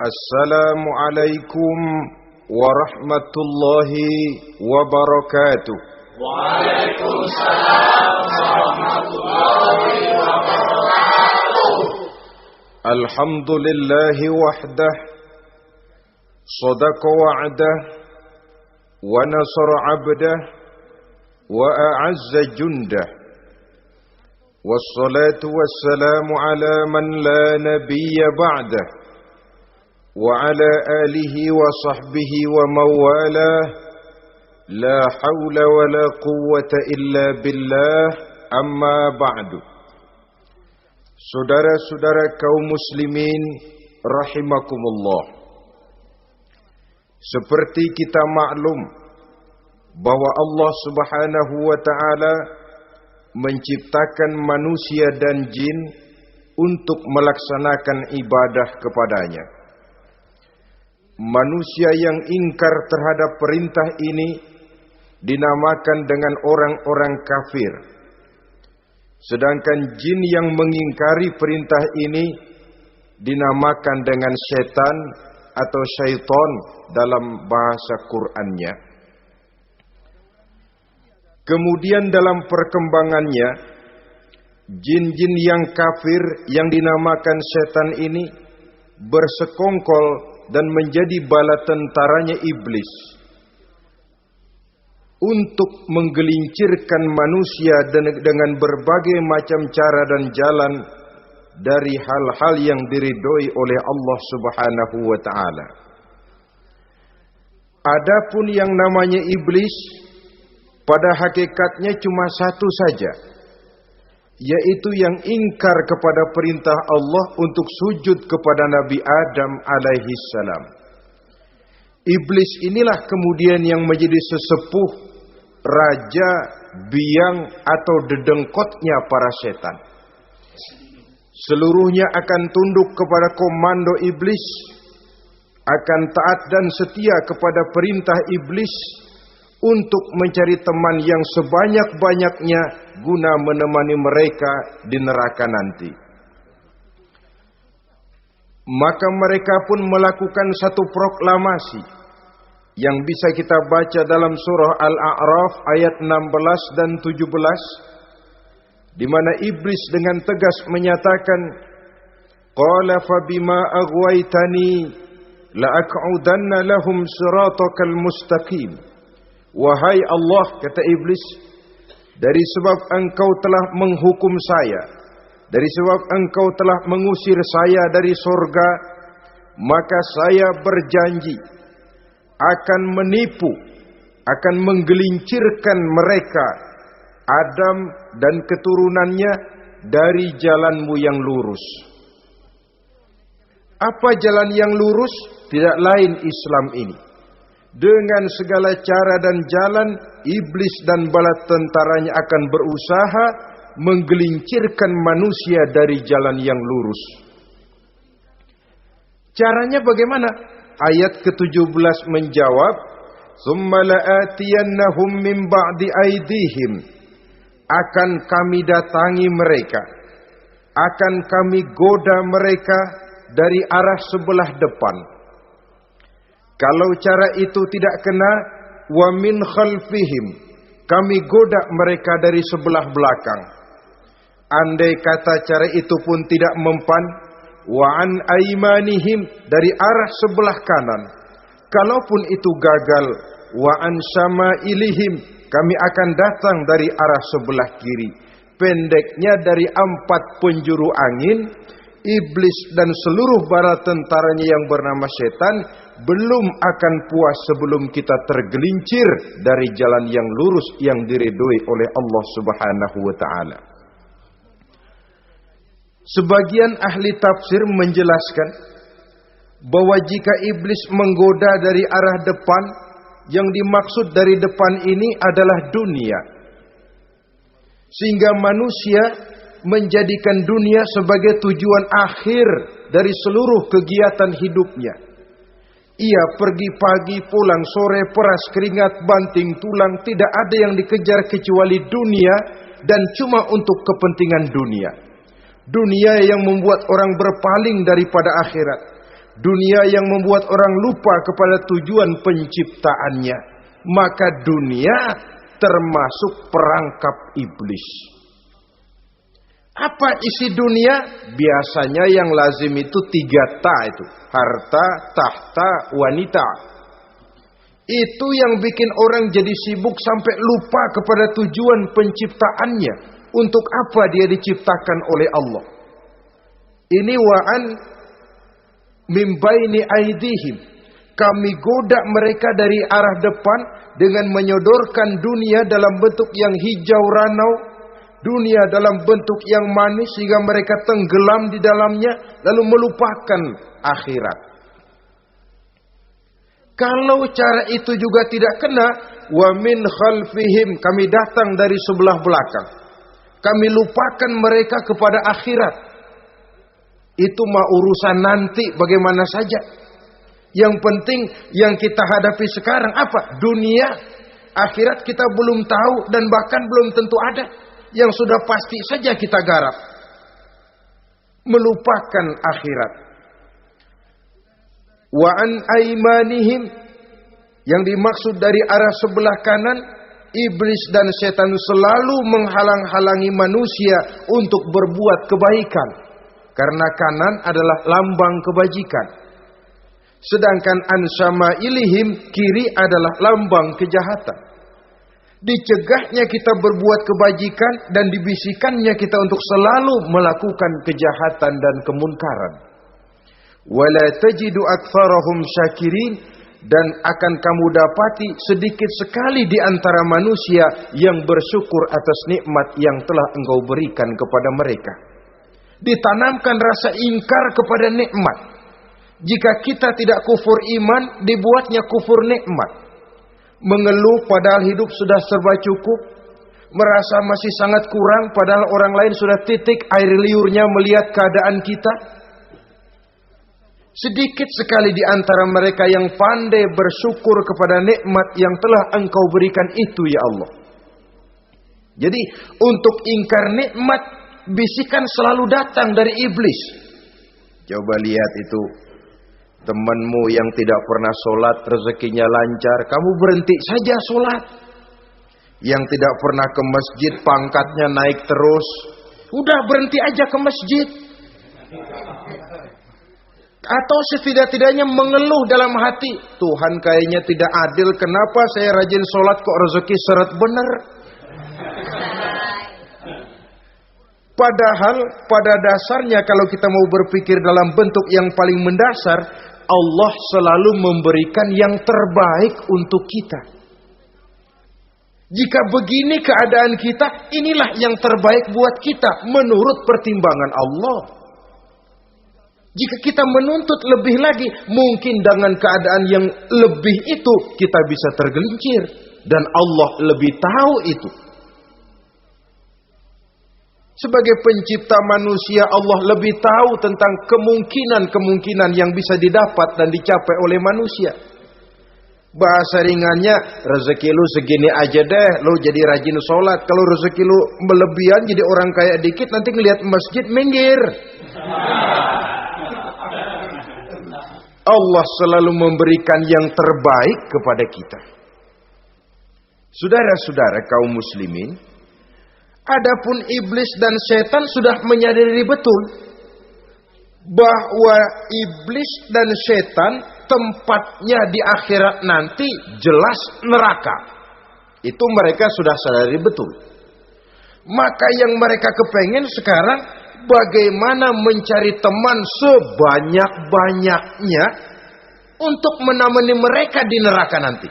Assalamualaikum warahmatullahi wabarakatuh. Waalaikumsalam warahmatullahi wabarakatuh. Alhamdulillahi wahdah, sadaqa wa'dah, wa nasara 'abdah, wa a'azza jundah. Wassalatu wassalamu ala man la nabiyya ba'dah, wa ala alihi wa sahbihi wa mawalah. La hawla wa la quwwata illa billah, amma ba'du. Saudara-saudara kaum muslimin rahimakumullah. Seperti kita maklum bahwa Allah Subhanahu wa taala menciptakan manusia dan jin untuk melaksanakan ibadah kepadanya. Manusia yang ingkar terhadap perintah ini dinamakan dengan orang-orang kafir. Sedangkan jin yang mengingkari perintah ini dinamakan dengan setan atau syaitan dalam bahasa Qur'annya. Kemudian dalam perkembangannya, jin-jin yang kafir yang dinamakan setan ini bersekongkol dan menjadi bala tentaranya iblis untuk menggelincirkan manusia dengan berbagai macam cara dan jalan dari hal-hal yang diridhoi oleh Allah Subhanahu wa taala. Adapun yang namanya iblis pada hakikatnya cuma satu saja, yaitu yang ingkar kepada perintah Allah untuk sujud kepada Nabi Adam alaihi salam. Iblis inilah kemudian yang menjadi sesepuh, raja, biang atau dedengkotnya para setan. Seluruhnya akan tunduk kepada komando iblis, akan taat dan setia kepada perintah iblis untuk mencari teman yang sebanyak-banyaknya guna menemani mereka di neraka nanti. Maka mereka pun melakukan satu proklamasi yang bisa kita baca dalam surah Al-A'raf ayat 16 dan 17, di mana iblis dengan tegas menyatakan, qala fa bima aghwaytani la aq'udanna lahum siratakal mustaqim. Wahai Allah, kata iblis, dari sebab engkau telah menghukum saya, dari sebab engkau telah mengusir saya dari surga, maka saya berjanji akan menipu, akan menggelincirkan mereka, Adam dan keturunannya, dari jalanmu yang lurus. Apa jalan yang lurus? Tidak lain Islam ini. Dengan segala cara dan jalan, iblis dan bala tentaranya akan berusaha menggelincirkan manusia dari jalan yang lurus. Caranya bagaimana? Ayat ke-17 menjawab, "Tsumma la'atiyannahum min ba'di aydihim." Akan kami datangi mereka, akan kami goda mereka dari arah sebelah depan. Kalau cara itu tidak kena, wa min khalfihim, kami goda mereka dari sebelah belakang. Andai kata cara itu pun tidak mempan, wa an aimanihim, dari arah sebelah kanan. Kalaupun itu gagal, wa an syama'ilihim, kami akan datang dari arah sebelah kiri. Pendeknya dari 4 penjuru angin, iblis dan seluruh bala tentaranya yang bernama setan belum akan puas sebelum kita tergelincir dari jalan yang lurus yang diridhoi oleh Allah Subhanahu wa taala. Sebagian ahli tafsir menjelaskan bahwa jika iblis menggoda dari arah depan, yang dimaksud dari depan ini adalah dunia. Sehingga manusia menjadikan dunia sebagai tujuan akhir dari seluruh kegiatan hidupnya. Ia pergi pagi, pulang sore, peras keringat, banting tulang, tidak ada yang dikejar kecuali dunia dan cuma untuk kepentingan dunia. Dunia yang membuat orang berpaling daripada akhirat. dunia yang membuat orang lupa kepada tujuan penciptaannya, maka dunia termasuk perangkap iblis. Apa isi dunia? Biasanya yang lazim itu 3 ta itu. Harta, tahta, wanita. Itu yang bikin orang jadi sibuk sampai lupa kepada tujuan penciptaannya. Untuk apa dia diciptakan oleh Allah. Ini wa'an mimbaini aidihim. Kami goda mereka dari arah depan dengan menyodorkan dunia dalam bentuk yang hijau ranau, dunia dalam bentuk yang manis sehingga mereka tenggelam di dalamnya lalu melupakan akhirat. Kalau cara itu juga tidak kena, wa min khalfihim, kami datang dari sebelah belakang. Kami lupakan mereka kepada akhirat. Itu mah urusan nanti bagaimana saja. Yang penting yang kita hadapi sekarang apa? Dunia. Akhirat kita belum tahu dan bahkan belum tentu ada. Yang sudah pasti saja kita garap. Melupakan akhirat. Wa an aimanihim, yang dimaksud dari arah sebelah kanan, iblis dan setan selalu menghalang-halangi manusia untuk berbuat kebaikan. Karena kanan adalah lambang kebajikan. Sedangkan ansamailihim, kiri adalah lambang kejahatan. Dicegahnya kita berbuat kebajikan dan dibisikannya kita untuk selalu melakukan kejahatan dan kemunkaran. Wala tajidu aktsarahum syakirin, dan akan kamu dapati sedikit sekali di antara manusia yang bersyukur atas nikmat yang telah engkau berikan kepada mereka. Ditanamkan rasa ingkar kepada nikmat. Jika kita tidak kufur iman, dibuatnya kufur nikmat. Mengeluh padahal hidup sudah serba cukup, merasa masih sangat kurang padahal orang lain sudah titik air liurnya melihat keadaan kita. Sedikit sekali di antara mereka yang pandai bersyukur kepada nikmat yang telah engkau berikan itu ya Allah. Jadi untuk ingkar nikmat, bisikan selalu datang dari iblis. Coba lihat itu. Temanmu yang tidak pernah sholat, rezekinya lancar, kamu berhenti saja sholat. Yang tidak pernah ke masjid, pangkatnya naik terus, udah berhenti aja ke masjid. Atau setidak-tidaknya mengeluh dalam hati, Tuhan kayaknya tidak adil, kenapa saya rajin sholat kok rezeki seret bener. Padahal pada dasarnya kalau kita mau berpikir dalam bentuk yang paling mendasar, Allah selalu memberikan yang terbaik untuk kita. Jika begini keadaan kita, inilah yang terbaik buat kita menurut pertimbangan Allah. Jika kita menuntut lebih lagi, mungkin dengan keadaan yang lebih itu kita bisa tergelincir. Dan Allah lebih tahu itu. Sebagai pencipta manusia, Allah lebih tahu tentang kemungkinan-kemungkinan yang bisa didapat dan dicapai oleh manusia. Bahasa ringannya, rezeki lu segini aja deh, lu jadi rajin sholat. Kalau rezeki lu melebihan jadi orang kaya dikit, nanti ngelihat masjid minggir. Allah selalu memberikan yang terbaik kepada kita. Saudara-saudara kaum muslimin, adapun iblis dan setan sudah menyadari betul bahwa iblis dan setan tempatnya di akhirat nanti jelas neraka. Itu mereka sudah sadari betul. Maka yang mereka kepengen sekarang bagaimana mencari teman sebanyak-banyaknya untuk menemani mereka di neraka nanti.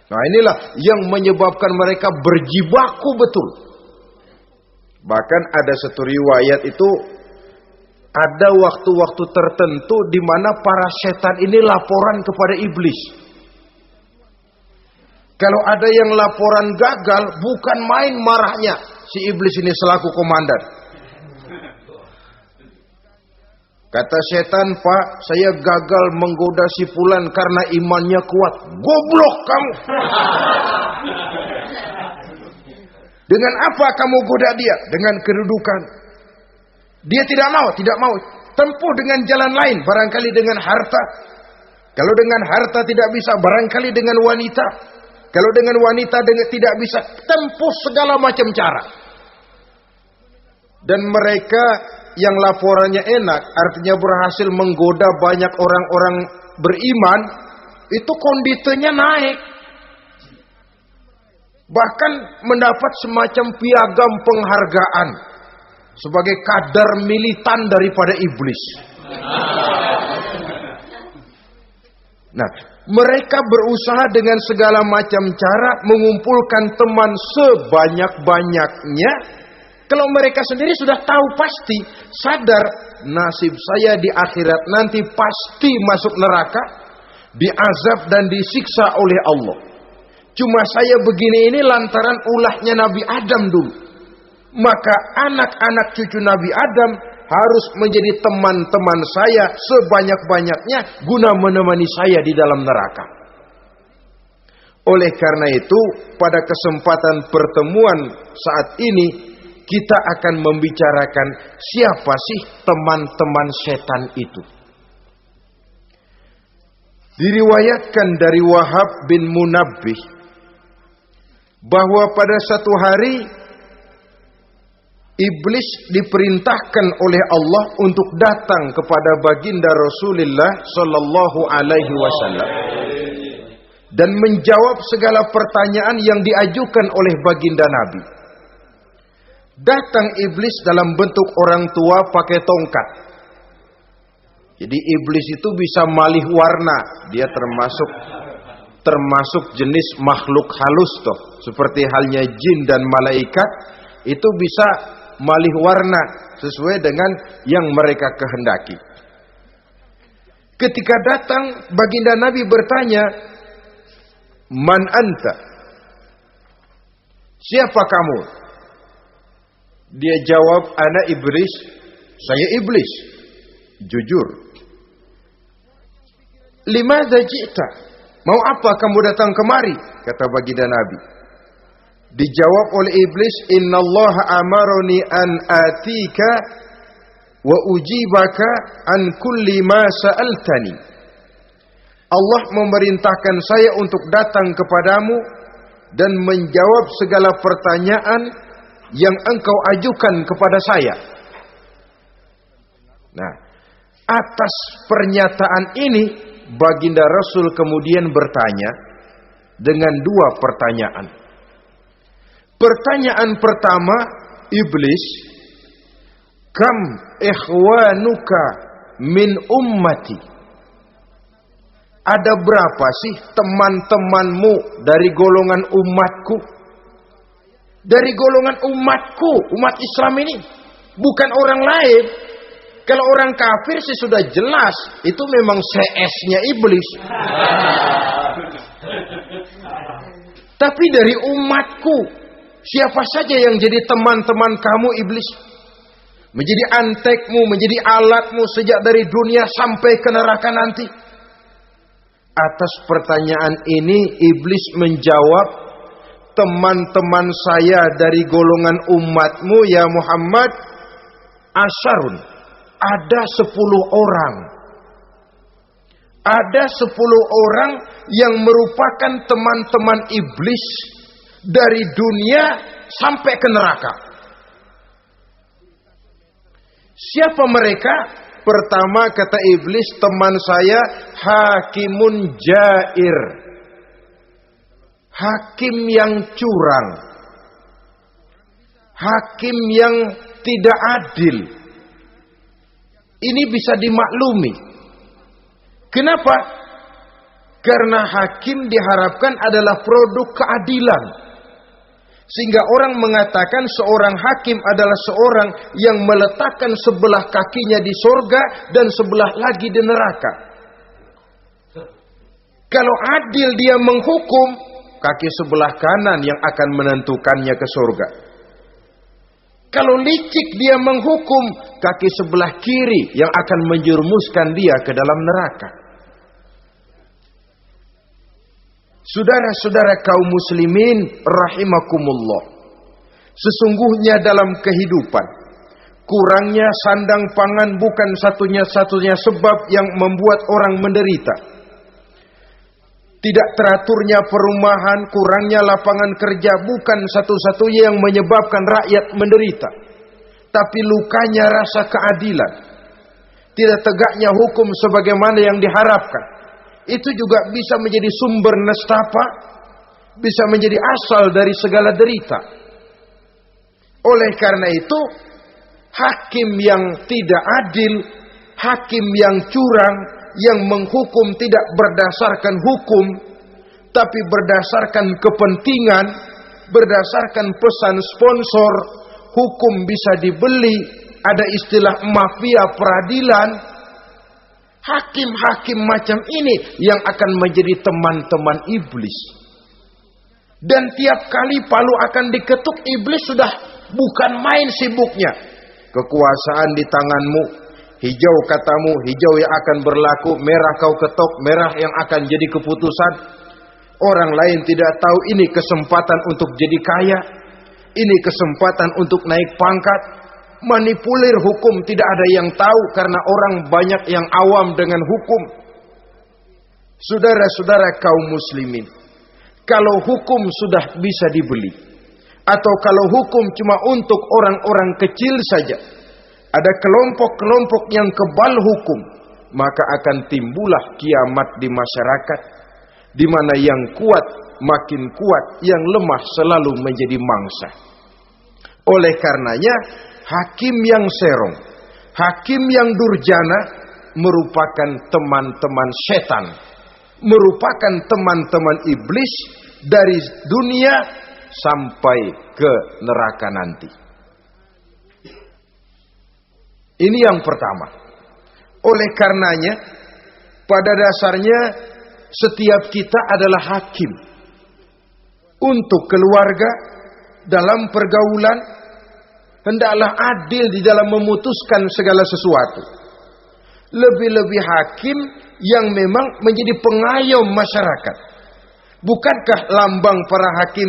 Nah inilah yang menyebabkan mereka berjibaku betul. Bahkan ada satu riwayat itu, ada waktu-waktu tertentu di mana para setan ini laporan kepada iblis. Kalau ada yang laporan gagal, bukan main marahnya si iblis ini selaku komandan. Kata setan, Pak, saya gagal menggoda si fulan karena imannya kuat. Goblok kamu. Dengan apa kamu goda dia? Dengan kedudukan. Dia tidak mau. tempuh dengan jalan lain, barangkali dengan harta. Kalau dengan harta tidak bisa, barangkali dengan wanita. Kalau dengan wanita tidak bisa, tempuh segala macam cara. Dan mereka yang laporannya enak, artinya berhasil menggoda banyak orang-orang beriman, itu kondisinya naik. Bahkan mendapat semacam piagam penghargaan sebagai kadar militan daripada iblis. Nah, mereka berusaha dengan segala macam cara mengumpulkan teman sebanyak-banyaknya. Kalau mereka sendiri sudah tahu pasti, sadar nasib saya di akhirat nanti pasti masuk neraka, diazab dan disiksa oleh Allah. Cuma saya begini ini lantaran ulahnya Nabi Adam dulu. Maka anak-anak cucu Nabi Adam harus menjadi teman-teman saya sebanyak-banyaknya guna menemani saya di dalam neraka. Oleh karena itu, pada kesempatan pertemuan saat ini kita akan membicarakan siapa sih teman-teman setan itu. Diriwayatkan dari Wahab bin Munabbih bahwa pada satu hari iblis diperintahkan oleh Allah untuk datang kepada baginda Rasulullah sallallahu alaihi wasallam dan menjawab segala pertanyaan yang diajukan oleh baginda Nabi. Datang iblis dalam bentuk orang tua pakai tongkat. Jadi iblis itu bisa malih warna. Dia termasuk jenis makhluk halus toh. Seperti halnya jin dan malaikat, itu bisa malih warna sesuai dengan yang mereka kehendaki. Ketika datang, baginda Nabi bertanya, "Man anta?" Siapa kamu? Dia jawab, "Ana iblis." Saya iblis. Jujur. "Limadza ji'ta?" Mau apa kamu datang kemari? Kata baginda Nabi. Dijawab oleh iblis, "Innallaha amaroni an atika wa ujibaka an kulli ma sa'altani." Allah memerintahkan saya untuk datang kepadamu dan menjawab segala pertanyaan yang engkau ajukan kepada saya. Nah, atas pernyataan ini baginda Rasul kemudian bertanya dengan dua pertanyaan. Pertanyaan pertama, iblis, "Kam ikhwanuka min ummati?" Ada berapa sih teman-temanmu dari golongan umatku? Dari golongan umatku, umat Islam ini, bukan orang lain. Kalau orang kafir sih sudah jelas, itu memang CS-nya iblis. Tapi dari umatku, siapa saja yang jadi teman-teman kamu iblis? Menjadi antekmu, menjadi alatmu sejak dari dunia sampai ke neraka nanti. Atas pertanyaan ini iblis menjawab, "Teman-teman saya dari golongan umatmu ya Muhammad, asyarun, ada 10 orang. Ada 10 orang yang merupakan teman-teman iblis dari dunia sampai ke neraka." Siapa mereka? Pertama kata iblis, teman saya hakimun jair. Hakim yang curang. Hakim yang tidak adil. Ini bisa dimaklumi. Kenapa? Karena hakim diharapkan adalah produk keadilan. Sehingga orang mengatakan seorang hakim adalah seorang yang meletakkan sebelah kakinya di surga dan sebelah lagi di neraka. Kalau adil dia menghukum, kaki sebelah kanan yang akan menentukannya ke surga. Kalau licik dia menghukum, kaki sebelah kiri yang akan menjerumuskan dia ke dalam neraka. Saudara-saudara kaum muslimin rahimakumullah. Sesungguhnya dalam kehidupan, Kurangnya sandang pangan bukan satunya-satunya sebab yang membuat orang menderita. Tidak teraturnya perumahan, kurangnya lapangan kerja bukan satu-satunya yang menyebabkan rakyat menderita. Tapi lukanya rasa keadilan. Tidak tegaknya hukum sebagaimana yang diharapkan. Itu juga bisa menjadi sumber nestapa, bisa menjadi asal dari segala derita. Oleh karena itu, hakim yang tidak adil, hakim yang curang, yang menghukum tidak berdasarkan hukum, tapi berdasarkan kepentingan, berdasarkan pesan sponsor, hukum bisa dibeli, ada istilah mafia peradilan. Hakim-hakim macam ini yang akan menjadi teman-teman iblis. Dan tiap kali palu akan diketuk, iblis sudah bukan main sibuknya. Kekuasaan di tanganmu, hijau katamu, hijau yang akan berlaku, merah kau ketok, merah yang akan jadi keputusan. Orang lain tidak tahu ini kesempatan untuk jadi kaya, ini kesempatan untuk naik pangkat. Manipulir hukum tidak ada yang tahu karena orang banyak yang awam dengan hukum. Saudara-saudara kaum muslimin, kalau hukum sudah bisa dibeli, atau kalau hukum cuma untuk orang-orang kecil saja, ada kelompok-kelompok yang kebal hukum, maka akan timbullah kiamat di masyarakat, di mana yang kuat makin kuat, yang lemah selalu menjadi mangsa. Oleh karenanya, hakim yang serong, hakim yang durjana merupakan teman-teman setan, merupakan teman-teman iblis dari dunia sampai ke neraka nanti. Ini yang pertama. Oleh karenanya, pada dasarnya setiap kita adalah hakim untuk keluarga, dalam pergaulan. Hendaklah adil di dalam memutuskan segala sesuatu. Lebih-lebih hakim yang memang menjadi pengayom masyarakat. Bukankah lambang para hakim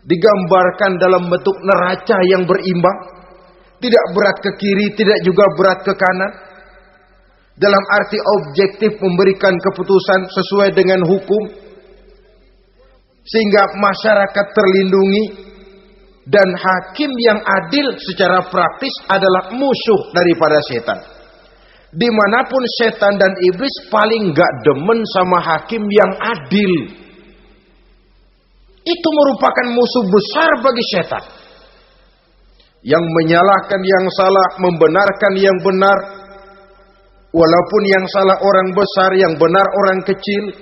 digambarkan dalam bentuk neraca yang berimbang? Tidak berat ke kiri, tidak juga berat ke kanan. Dalam arti objektif memberikan keputusan sesuai dengan hukum. Sehingga masyarakat terlindungi. Dan hakim yang adil secara praktis adalah musuh daripada setan. Dimanapun setan dan iblis paling gak demen sama hakim yang adil. Itu merupakan musuh besar bagi setan. Yang menyalahkan yang salah, membenarkan yang benar. Walaupun yang salah orang besar, yang benar orang kecil.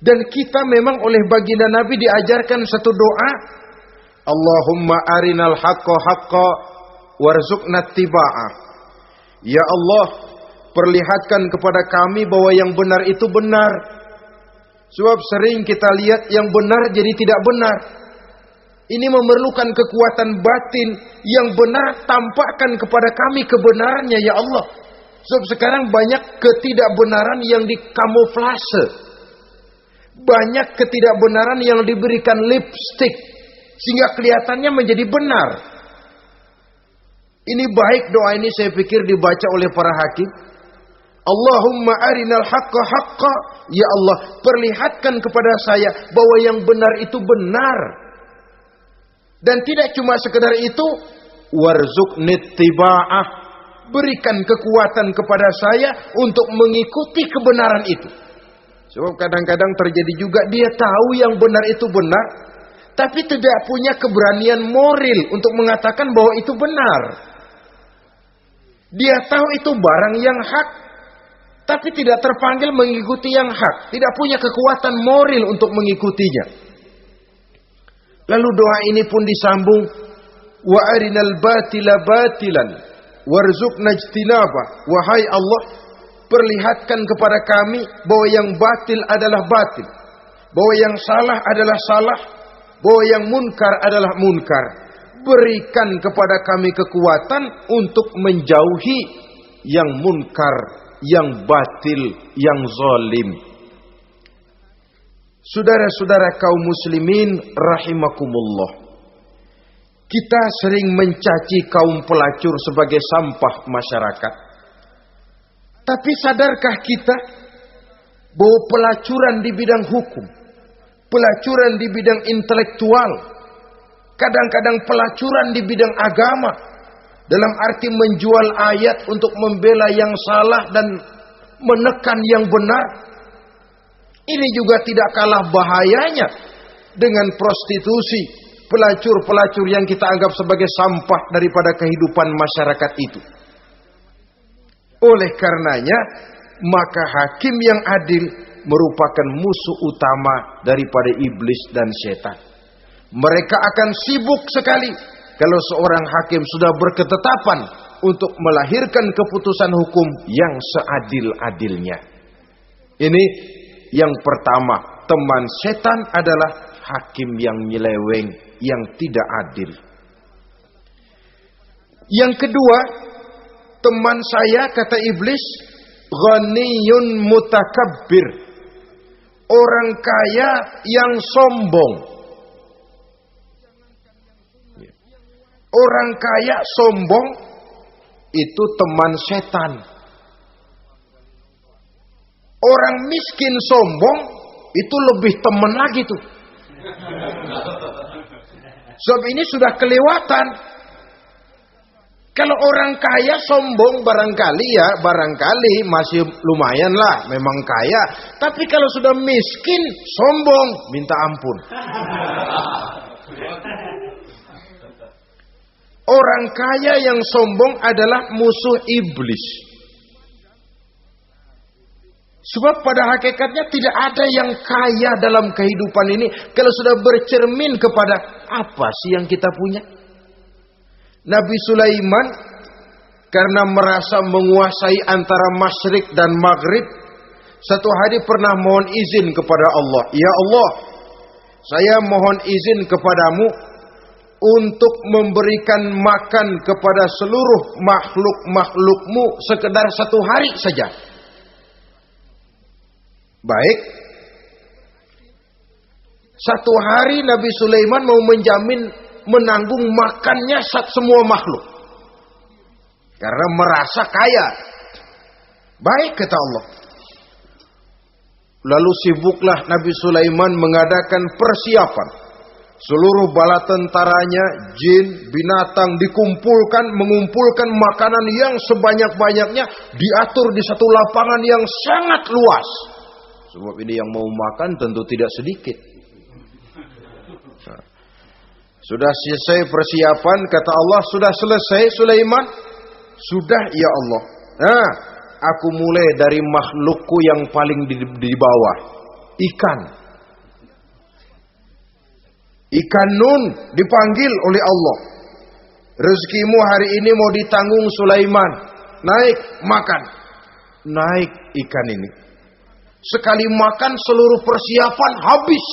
Dan kita memang oleh baginda Nabi diajarkan satu doa. Allahumma arinal haqqa haqqa warzuqna tiba'ah. Ya Allah, perlihatkan kepada kami bahwa yang benar itu benar. Sebab sering kita lihat yang benar jadi tidak benar. Ini memerlukan kekuatan batin. Yang benar tampakkan kepada kami kebenarannya ya Allah. Sebab sekarang banyak ketidakbenaran yang dikamuflase. Banyak ketidakbenaran yang diberikan lipstick. Sehingga kelihatannya menjadi benar. Ini baik doa ini saya pikir dibaca oleh para hakim. Allahumma arinal haqqa haqqa. Ya Allah, perlihatkan kepada saya bahwa yang benar itu benar. Dan tidak cuma sekedar itu. Warzuqnit tiba'ah. Berikan kekuatan kepada saya untuk mengikuti kebenaran itu. Sebab kadang-kadang terjadi juga dia tahu yang benar itu benar. Tapi tidak punya keberanian moral untuk mengatakan bahwa itu benar. Dia tahu itu barang yang hak, tapi tidak terpanggil mengikuti yang hak. Tidak punya kekuatan moral untuk mengikutinya. Lalu doa ini pun disambung. Wa arinal batila batilan warzuqna ijtinabah. Wahai Allah, perlihatkan kepada kami bahwa yang batil adalah batil. Bahwa yang salah adalah salah. Bahwa yang munkar adalah munkar. Berikan kepada kami kekuatan untuk menjauhi yang munkar, yang batil, yang zalim. Saudara-saudara kaum muslimin rahimakumullah. Kita sering mencaci kaum pelacur sebagai sampah masyarakat. Tapi sadarkah kita bahwa pelacuran di bidang hukum, pelacuran di bidang intelektual, kadang-kadang pelacuran di bidang agama, dalam arti menjual ayat untuk membela yang salah dan menekan yang benar, ini juga tidak kalah bahayanya dengan prostitusi, pelacur-pelacur yang kita anggap sebagai sampah daripada kehidupan masyarakat itu. Oleh karenanya, maka hakim yang adil merupakan musuh utama daripada iblis dan setan. Mereka akan sibuk sekali kalau seorang hakim sudah berketetapan untuk melahirkan keputusan hukum yang seadil-adilnya. Ini yang pertama, teman setan adalah hakim yang nyeleweng, yang tidak adil. Yang kedua, teman saya, kata iblis, ghaniyun mutakabbir, orang kaya yang sombong. Orang kaya sombong itu teman setan. Orang miskin sombong itu lebih teman lagi tuh. Sebab ini sudah kelewatan. Kalau orang kaya sombong barangkali masih lumayan lah, memang kaya. Tapi kalau sudah miskin sombong, minta ampun. Orang kaya yang sombong adalah musuh iblis. Sebab pada hakikatnya tidak ada yang kaya dalam kehidupan ini kalau sudah bercermin kepada apa sih yang kita punya. Nabi Sulaiman karena merasa menguasai antara masyrik dan maghrib, satu hari pernah mohon izin kepada Allah. Ya Allah, saya mohon izin kepadamu untuk memberikan makan kepada seluruh makhluk-makhlukmu sekedar satu hari saja. Baik. Satu hari Nabi Sulaiman mau menjamin menanggung makannya semua makhluk. Karena merasa kaya. Baik, kata Allah. Lalu sibuklah Nabi Sulaiman mengadakan persiapan. Seluruh bala tentaranya, jin, binatang dikumpulkan, mengumpulkan makanan yang sebanyak-banyaknya, diatur di satu lapangan yang sangat luas. Sebab ini yang mau makan tentu tidak sedikit. Nah, sudah selesai persiapan, kata Allah, sudah selesai Sulaiman? Sudah ya Allah. Nah, aku mulai dari makhlukku yang paling di bawah, ikan. Ikan Nun dipanggil oleh Allah. Rezekimu hari ini mau ditanggung Sulaiman. Naik, makan. Naik ikan ini. Sekali makan seluruh persiapan habis.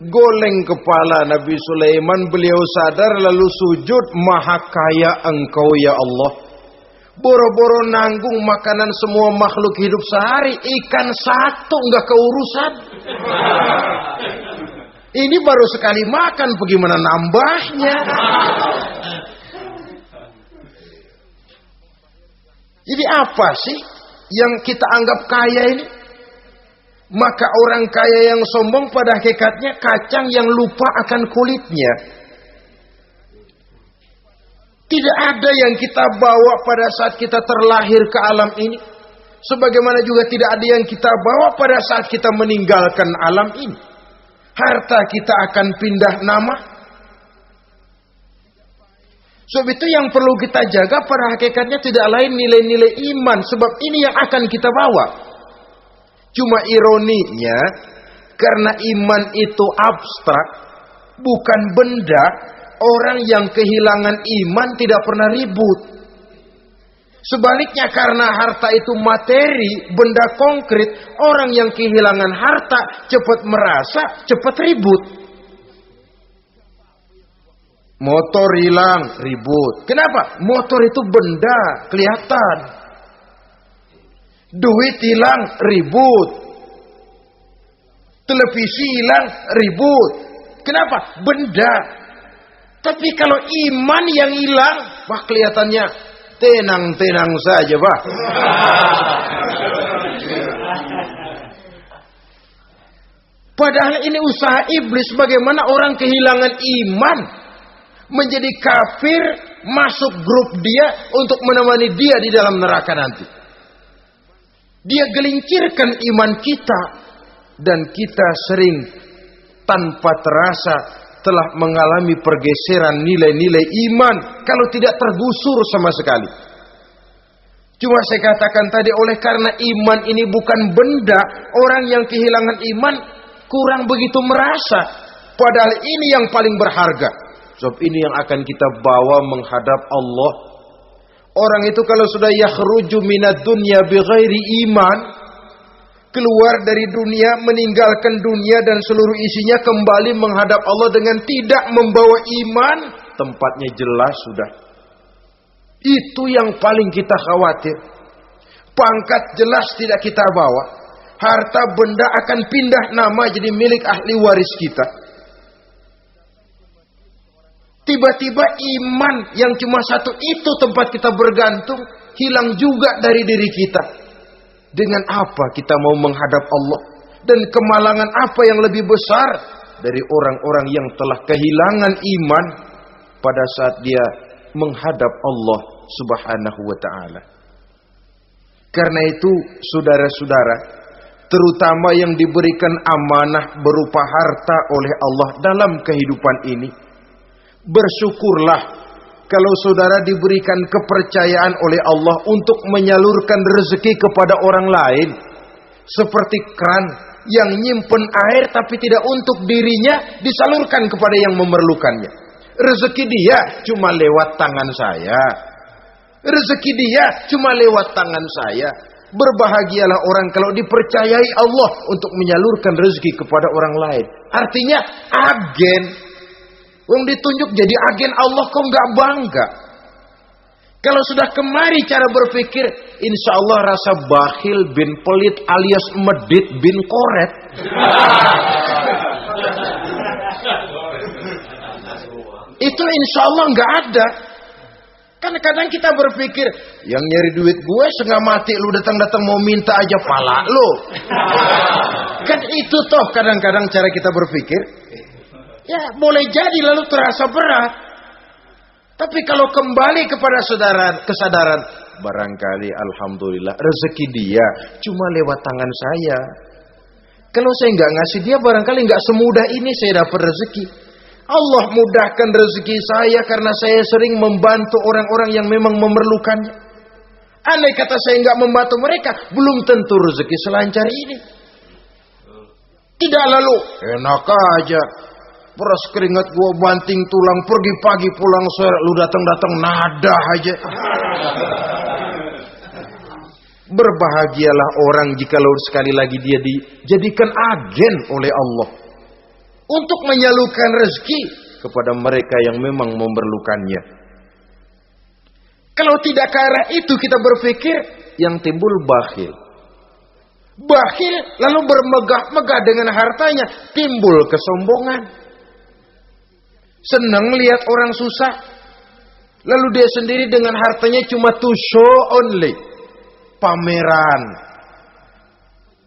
Goleng kepala Nabi Sulaiman, beliau sadar lalu sujud, maha kaya engkau ya Allah. Boro-boro nanggung makanan semua makhluk hidup sehari, ikan satu nggak keurusan. Ini baru sekali makan, bagaimana nambahnya? Jadi apa sih yang kita anggap kaya ini? Maka orang kaya yang sombong pada hakikatnya kacang yang lupa akan kulitnya. Tidak ada yang kita bawa pada saat kita terlahir ke alam ini. Sebagaimana juga tidak ada yang kita bawa pada saat kita meninggalkan alam ini. Harta kita akan pindah nama. Sebab itu yang perlu kita jaga pada hakikatnya tidak lain nilai-nilai iman. Sebab ini yang akan kita bawa. Cuma ironinya, karena iman itu abstrak, bukan benda, orang yang kehilangan iman tidak pernah ribut. Sebaliknya karena harta itu materi, benda konkret, orang yang kehilangan harta cepat merasa, cepat ribut. Motor hilang, ribut. Kenapa? Motor itu benda, kelihatan. Duit hilang, ribut. Televisi hilang, ribut. Kenapa? Benda. Tapi kalau iman yang hilang, wah kelihatannya tenang-tenang saja, Pak. Padahal ini usaha iblis bagaimana orang kehilangan iman, menjadi kafir, masuk grup dia untuk menemani dia di dalam neraka nanti. Dia gelincirkan iman kita, dan kita sering tanpa terasa telah mengalami pergeseran nilai-nilai iman kalau tidak tergusur sama sekali. Cuma saya katakan tadi, oleh karena iman ini bukan benda, orang yang kehilangan iman kurang begitu merasa. Padahal ini yang paling berharga. Sebab ini yang akan kita bawa menghadap Allah. Orang itu kalau sudah yakhruju minad dunya bighairi iman, keluar dari dunia, meninggalkan dunia dan seluruh isinya, kembali menghadap Allah dengan tidak membawa iman, tempatnya jelas sudah. Itu yang paling kita khawatir. Pangkat jelas tidak kita bawa. Harta benda akan pindah nama jadi milik ahli waris kita. Tiba-tiba iman yang cuma satu itu tempat kita bergantung, hilang juga dari diri kita. Dengan apa kita mau menghadap Allah? Dan kemalangan apa yang lebih besar dari orang-orang yang telah kehilangan iman pada saat dia menghadap Allah Subhanahu wa ta'ala. Karena itu saudara-saudara, terutama yang diberikan amanah berupa harta oleh Allah dalam kehidupan ini, bersyukurlah kalau saudara diberikan kepercayaan oleh Allah untuk menyalurkan rezeki kepada orang lain. Seperti keran yang nyimpen air tapi tidak untuk dirinya, disalurkan kepada yang memerlukannya. Rezeki dia cuma lewat tangan saya. Rezeki dia cuma lewat tangan saya. Berbahagialah orang kalau dipercayai Allah untuk menyalurkan rezeki kepada orang lain. Artinya agen. Yang ditunjuk jadi agen Allah, kok nggak bangga? Kalau sudah kemari cara berpikir, insya Allah rasa bakhil bin pelit alias medit bin koret. Itu insya Allah nggak ada. Kan kadang kita berpikir, yang nyari duit gue setengah mati, lu datang-datang mau minta aja pala lu. Kan itu toh kadang-kadang cara kita berpikir. Ya boleh jadi lalu terasa berat. Tapi kalau kembali kepada kesadaran, barangkali alhamdulillah rezeki dia cuma lewat tangan saya. Kalau saya nggak ngasih dia, barangkali nggak semudah ini saya dapat rezeki. Allah mudahkan rezeki saya karena saya sering membantu orang-orang yang memang memerlukannya. Andai kata saya nggak membantu mereka, belum tentu rezeki selancar ini. Tidak lalu enak aja, peras keringat gua banting tulang, pergi pagi pulang sore, lu datang-datang nada aja. Berbahagialah orang jikalau sekali lagi dia dijadikan agen oleh Allah untuk menyalurkan rezeki kepada mereka yang memang memerlukannya. Kalau tidak ke arah itu kita berpikir, yang timbul bakhil. Bakhil lalu bermegah-megah dengan hartanya, timbul kesombongan. Senang lihat orang susah, lalu dia sendiri dengan hartanya cuma to show only, pameran.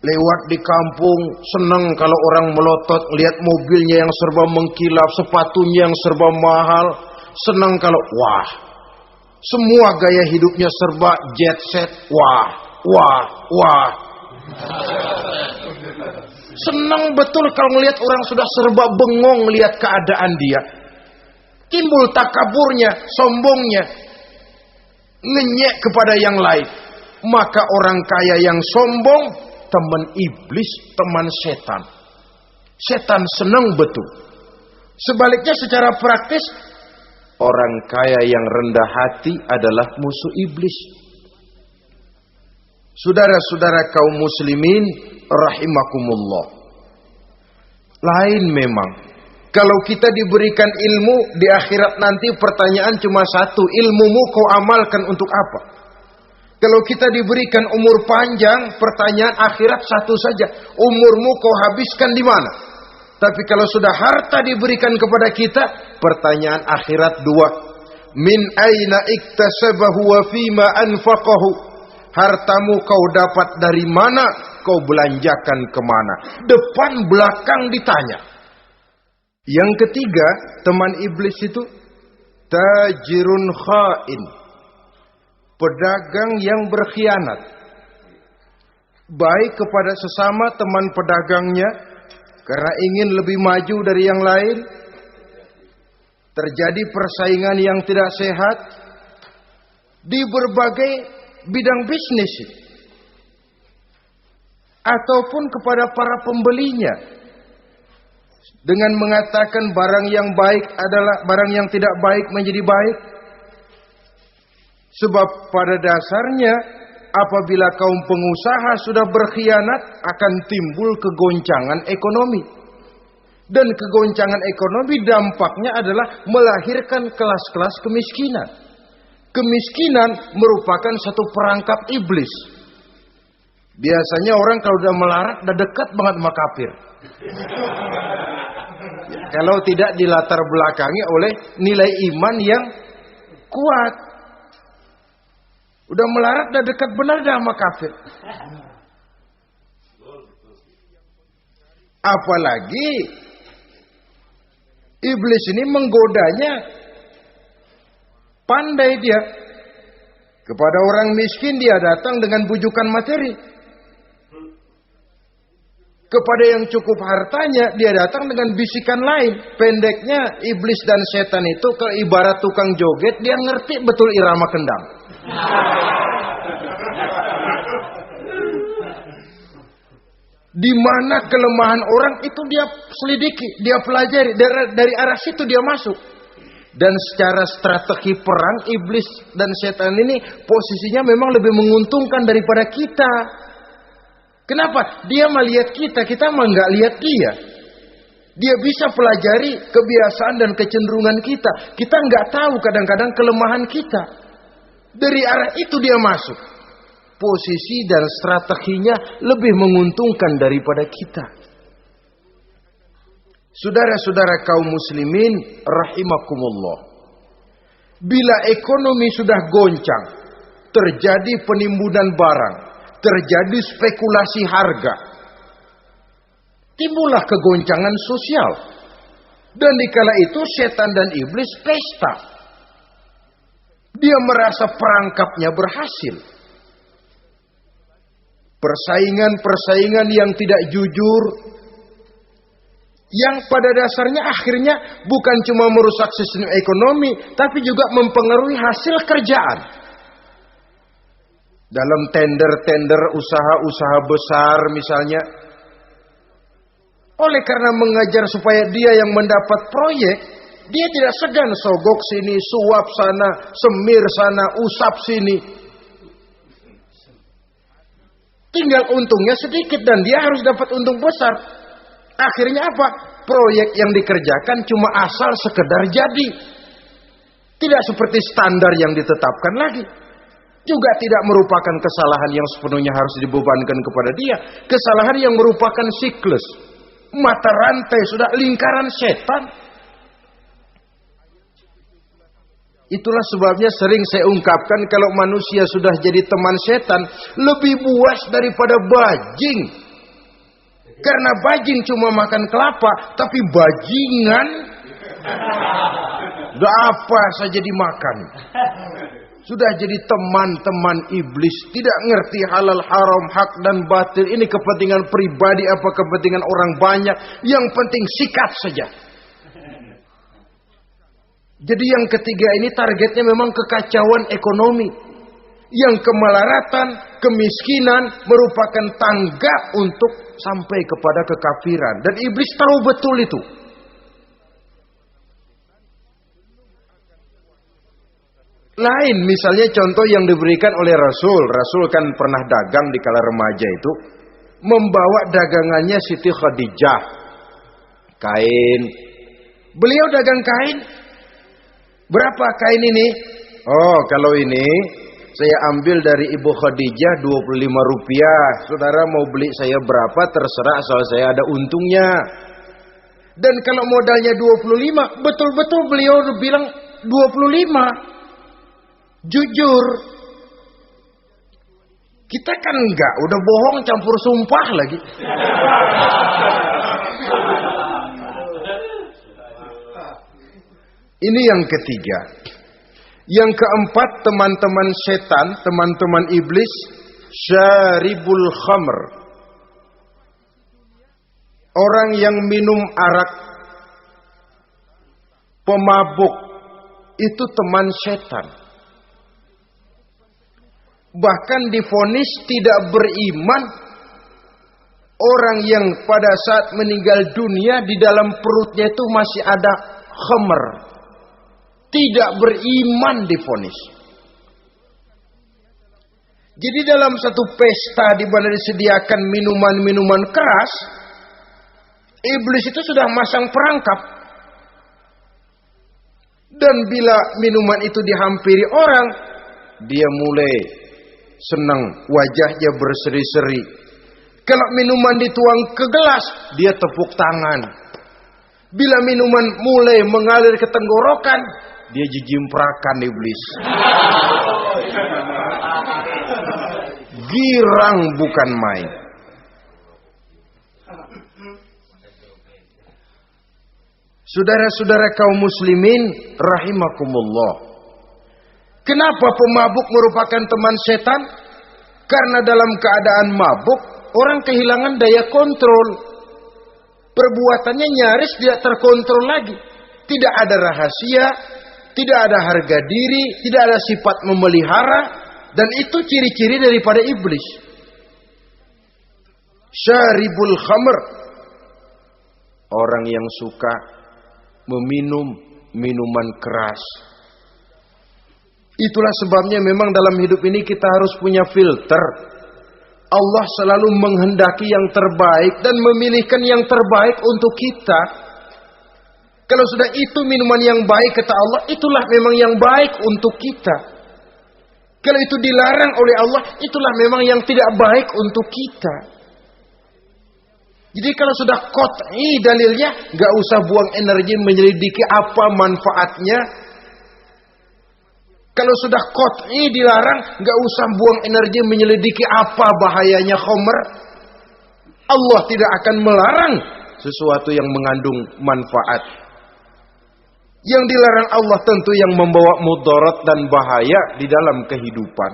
Lewat di kampung, senang kalau orang melotot, lihat mobilnya yang serba mengkilap, sepatunya yang serba mahal. Senang kalau, wah, semua gaya hidupnya serba jet set, wah, wah, wah. Senang betul kalau melihat orang sudah serba bengong lihat keadaan dia. Timbul takaburnya, sombongnya, ngenyek kepada yang lain. Maka orang kaya yang sombong, teman iblis, teman setan. Setan senang betul. Sebaliknya secara praktis, orang kaya yang rendah hati adalah musuh iblis. Saudara-saudara kaum muslimin rahimakumullah. Lain memang. Kalau kita diberikan ilmu di akhirat nanti, pertanyaan cuma satu, ilmumu kau amalkan untuk apa? Kalau kita diberikan umur panjang, pertanyaan akhirat satu saja. Umurmu kau habiskan di mana? Tapi kalau sudah harta diberikan kepada kita, pertanyaan akhirat dua. Min aina iktasabahu wa fima anfaqahu. Hartamu kau dapat dari mana? Kau belanjakan kemana? Depan belakang ditanya. Yang ketiga, teman iblis itu tajirun khain. Pedagang yang berkhianat. Baik kepada sesama teman pedagangnya, karena ingin lebih maju dari yang lain. Terjadi persaingan yang tidak sehat di berbagai bidang bisnis. Ataupun kepada para pembelinya. Dengan mengatakan barang yang baik adalah barang yang tidak baik menjadi baik. Sebab pada dasarnya apabila kaum pengusaha sudah berkhianat akan timbul kegoncangan ekonomi. Dan kegoncangan ekonomi dampaknya adalah melahirkan kelas-kelas kemiskinan. Kemiskinan merupakan satu perangkap iblis. Biasanya orang kalau udah melarat udah dekat banget sama kafir. Kalau tidak dilatar belakangi oleh nilai iman yang kuat. Udah melarat udah dekat benar dah sama kafir. Apalagi iblis ini menggodanya pandai dia. Kepada orang miskin dia datang dengan bujukan materi. Kepada yang cukup hartanya dia datang dengan bisikan lain. Pendeknya iblis dan setan itu ibarat tukang joget, dia ngerti betul irama kendang. Di mana kelemahan orang itu dia selidiki, dia pelajari, dari arah situ dia masuk. Dan secara strategi perang iblis dan setan ini posisinya memang lebih menguntungkan daripada kita. Kenapa? Dia melihat kita, kita mah nggak lihat dia. Dia bisa pelajari kebiasaan dan kecenderungan kita. Kita nggak tahu kadang-kadang kelemahan kita. Dari arah itu dia masuk. Posisi dan strateginya lebih menguntungkan daripada kita. Saudara-saudara kaum muslimin rahimakumullah. Bila ekonomi sudah goncang, terjadi penimbunan barang, terjadi spekulasi harga, timbullah kegoncangan sosial. Dan dikala itu setan dan iblis pesta. Dia merasa perangkapnya berhasil. Persaingan-persaingan yang tidak jujur, yang pada dasarnya akhirnya bukan cuma merusak sistem ekonomi, tapi juga mempengaruhi hasil kerjaan. Dalam tender-tender usaha-usaha besar misalnya, oleh karena mengajar supaya dia yang mendapat proyek, dia tidak segan sogok sini, suap sana, semir sana, usap sini. Tinggal untungnya sedikit dan dia harus dapat untung besar. Akhirnya apa? Proyek yang dikerjakan cuma asal sekedar jadi. Tidak seperti standar yang ditetapkan lagi. Juga tidak merupakan kesalahan yang sepenuhnya harus dibebankan kepada dia. Kesalahan yang merupakan siklus. Mata rantai sudah lingkaran setan. Itulah sebabnya sering saya ungkapkan kalau manusia sudah jadi teman setan, lebih buas daripada bajing. Karena bajing cuma makan kelapa, tapi bajingan udah apa saja dimakan. Sudah jadi teman-teman iblis, tidak ngerti halal haram, hak dan batil. Ini kepentingan pribadi apa kepentingan orang banyak, yang penting sikat saja. Jadi yang ketiga ini targetnya memang kekacauan ekonomi. Yang kemelaratan, kemiskinan merupakan tangga untuk sampai kepada kekafiran. Dan iblis tahu betul itu. Lain misalnya contoh yang diberikan oleh Rasul. Rasul kan pernah dagang di kala remaja itu. Membawa dagangannya Siti Khadijah. Kain. Beliau dagang kain. Berapa kain ini? Oh, kalau ini Saya ambil dari Ibu Khadijah 25 rupiah. Saudara mau beli saya berapa terserah, asal saya ada untungnya. Dan kalau modalnya 25, betul-betul beliau bilang 25. Jujur. Kita kan enggak, udah bohong campur sumpah lagi. Ini yang ketiga. Yang keempat, teman-teman setan, teman-teman iblis, syaribul khamr. Orang yang minum arak, pemabuk, itu teman setan. Bahkan divonis tidak beriman orang yang pada saat meninggal dunia di dalam perutnya itu masih ada khamr. Tidak beriman divonis. Jadi dalam satu pesta di mana disediakan minuman-minuman keras, iblis itu sudah masang perangkap. Dan bila minuman itu dihampiri orang, dia mulai senang, wajahnya berseri-seri. Kalau minuman dituang ke gelas, dia tepuk tangan. Bila minuman mulai mengalir ke tenggorokan, dia jijimprakan iblis. Girang bukan main. Saudara-saudara kaum muslimin rahimakumullah. Kenapa pemabuk merupakan teman setan? Karena dalam keadaan mabuk, orang kehilangan daya kontrol. Perbuatannya nyaris tidak terkontrol lagi. Tidak ada rahasia, tidak ada harga diri, tidak ada sifat memelihara, dan itu ciri-ciri daripada iblis. Syaribul khamr, orang yang suka meminum minuman keras. Itulah sebabnya memang dalam hidup ini kita harus punya filter. Allah selalu menghendaki yang terbaik dan memilihkan yang terbaik untuk kita. Kalau sudah itu minuman yang baik kata Allah, itulah memang yang baik untuk kita. Kalau itu dilarang oleh Allah, itulah memang yang tidak baik untuk kita. Jadi kalau sudah qat'i dalilnya, gak usah buang energi menyelidiki apa manfaatnya. Kalau sudah qat'i dilarang, gak usah buang energi menyelidiki apa bahayanya khamr. Allah tidak akan melarang sesuatu yang mengandung manfaat. Yang dilarang Allah tentu yang membawa mudarat dan bahaya di dalam kehidupan.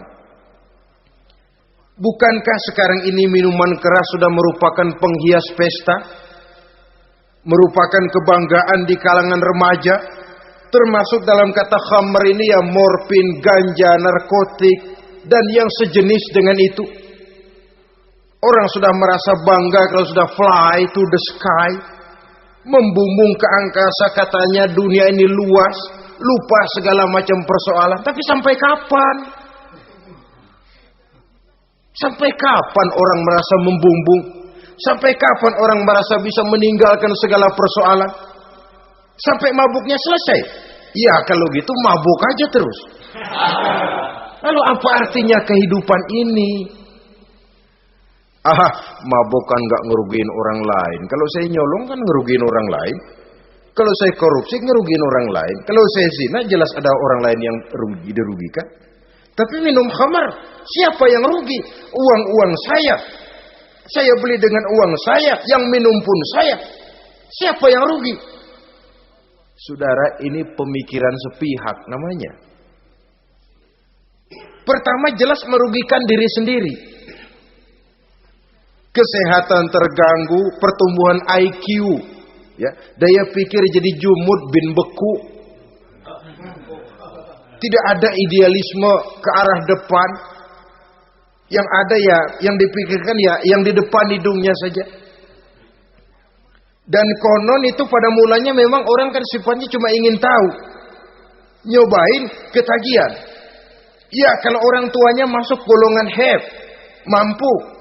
Bukankah sekarang ini minuman keras sudah merupakan penghias pesta? Merupakan kebanggaan di kalangan remaja? Termasuk dalam kata khamr ini ya morfin, ganja, narkotik, dan yang sejenis dengan itu. Orang sudah merasa bangga kalau sudah fly to the sky. Membumbung ke angkasa, katanya dunia ini luas, lupa segala macam persoalan. Tapi sampai kapan? Sampai kapan orang merasa membumbung? Sampai kapan orang merasa bisa meninggalkan segala persoalan? Sampai mabuknya selesai? Ya kalau gitu mabuk aja terus. Lalu apa artinya kehidupan ini? Mabuk kan gak ngerugiin orang lain. Kalau saya nyolong kan ngerugiin orang lain. Kalau saya korupsi ngerugiin orang lain. Kalau saya zina jelas ada orang lain yang dirugikan. Tapi minum khamar, siapa yang rugi? Uang-uang saya. Saya beli dengan uang saya, yang minum pun saya. Siapa yang rugi? Saudara, ini pemikiran sepihak namanya. Pertama jelas merugikan diri sendiri. Kesehatan terganggu, pertumbuhan IQ, ya, daya pikir jadi jumud bin beku. Tidak ada idealisme ke arah depan. Yang ada ya, yang dipikirkan ya, yang di depan hidungnya saja. Dan konon itu pada mulanya memang orang kan sifatnya cuma ingin tahu. Nyobain ketagihan. Ya kalau orang tuanya masuk golongan have, mampu.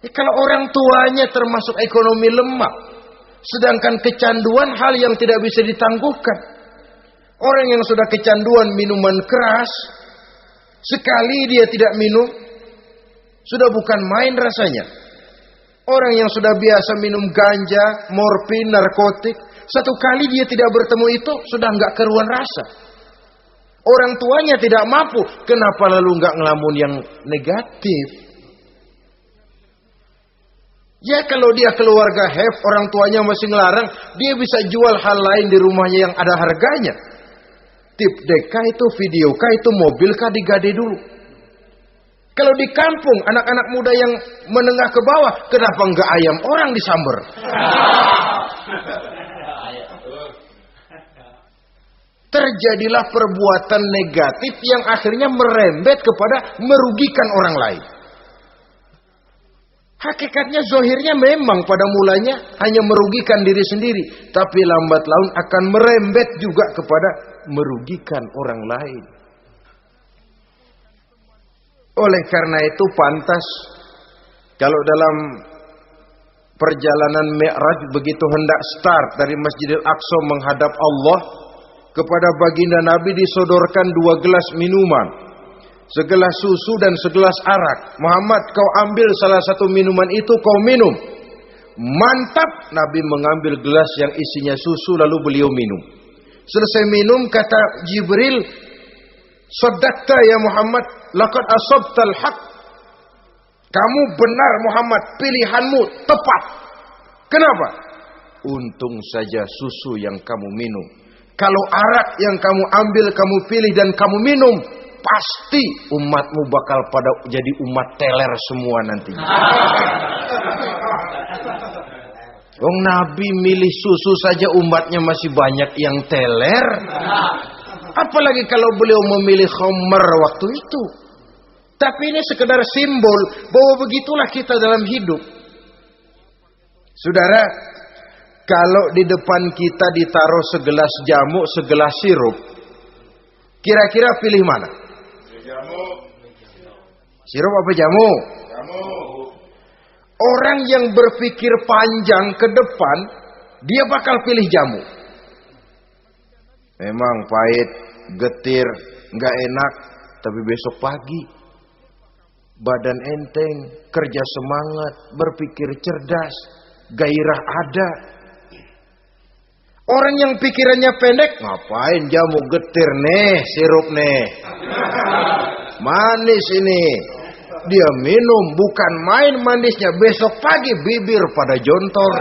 Kalau orang tuanya termasuk ekonomi lemah, sedangkan kecanduan hal yang tidak bisa ditangguhkan. Orang yang sudah kecanduan minuman keras, Sekali dia tidak minum, sudah bukan main rasanya. Orang yang sudah biasa minum ganja, morfin, narkotik, satu kali dia tidak bertemu itu, sudah nggak keruan rasa. Orang tuanya tidak mampu, kenapa lalu nggak ngelamun yang negatif? Ya kalau dia keluarga have, orang tuanya masih ngelarang, dia bisa jual hal lain di rumahnya yang ada harganya. Tip deka itu, video kah itu, mobil kah digade dulu. Kalau di kampung, anak-anak muda yang menengah ke bawah, kenapa enggak ayam orang disamber? Terjadilah perbuatan negatif yang akhirnya merembet kepada merugikan orang lain. Hakikatnya zahirnya memang pada mulanya hanya merugikan diri sendiri, tapi lambat laun akan merembet juga kepada merugikan orang lain. Oleh karena itu pantas kalau dalam perjalanan Mi'raj begitu hendak start dari Masjidil Aqsa menghadap Allah, kepada baginda Nabi disodorkan 2 gelas minuman, segelas susu dan segelas arak. Muhammad, kau ambil salah satu minuman itu, kau minum. Mantap. Nabi mengambil gelas yang isinya susu lalu beliau minum. Selesai minum kata Jibril, "Shaddaqta ya Muhammad, laqad asabtal haq." Kamu benar Muhammad, pilihanmu tepat. Kenapa? Untung saja susu yang kamu minum. Kalau arak yang kamu ambil, kamu pilih dan kamu minum, pasti umatmu bakal pada jadi umat teler semua nanti. Wong Nabi milih susu saja umatnya masih banyak yang teler. Apalagi kalau beliau memilih khamr waktu itu. Tapi ini sekedar simbol bahwa begitulah kita dalam hidup. Saudara, kalau di depan kita ditaruh segelas jamu, segelas sirup, kira-kira pilih mana? Jamu. Sirup apa jamu? Jamu. Orang yang berpikir panjang ke depan, dia bakal pilih jamu. Memang pahit, getir, nggak enak, tapi besok pagi badan enteng, kerja semangat, berpikir cerdas, gairah ada. Orang yang pikirannya pendek, ngapain jamu getir nih, sirup nih, manis ini. Dia minum, bukan main manisnya, besok pagi bibir pada jontor.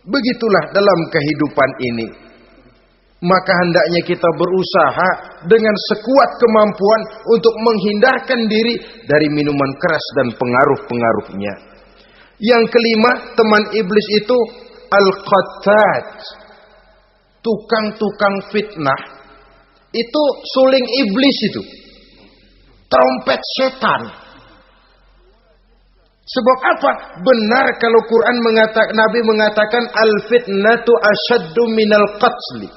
Begitulah dalam kehidupan ini. Maka hendaknya kita berusaha dengan sekuat kemampuan untuk menghindarkan diri dari minuman keras dan pengaruh-pengaruhnya. Yang kelima, teman iblis itu al-qattat, tukang-tukang fitnah. Itu suling iblis itu, trompet setan. Sebab apa? Benar kalau Quran mengatakan, Nabi mengatakan al-fitnatu asyaddu minal qatli.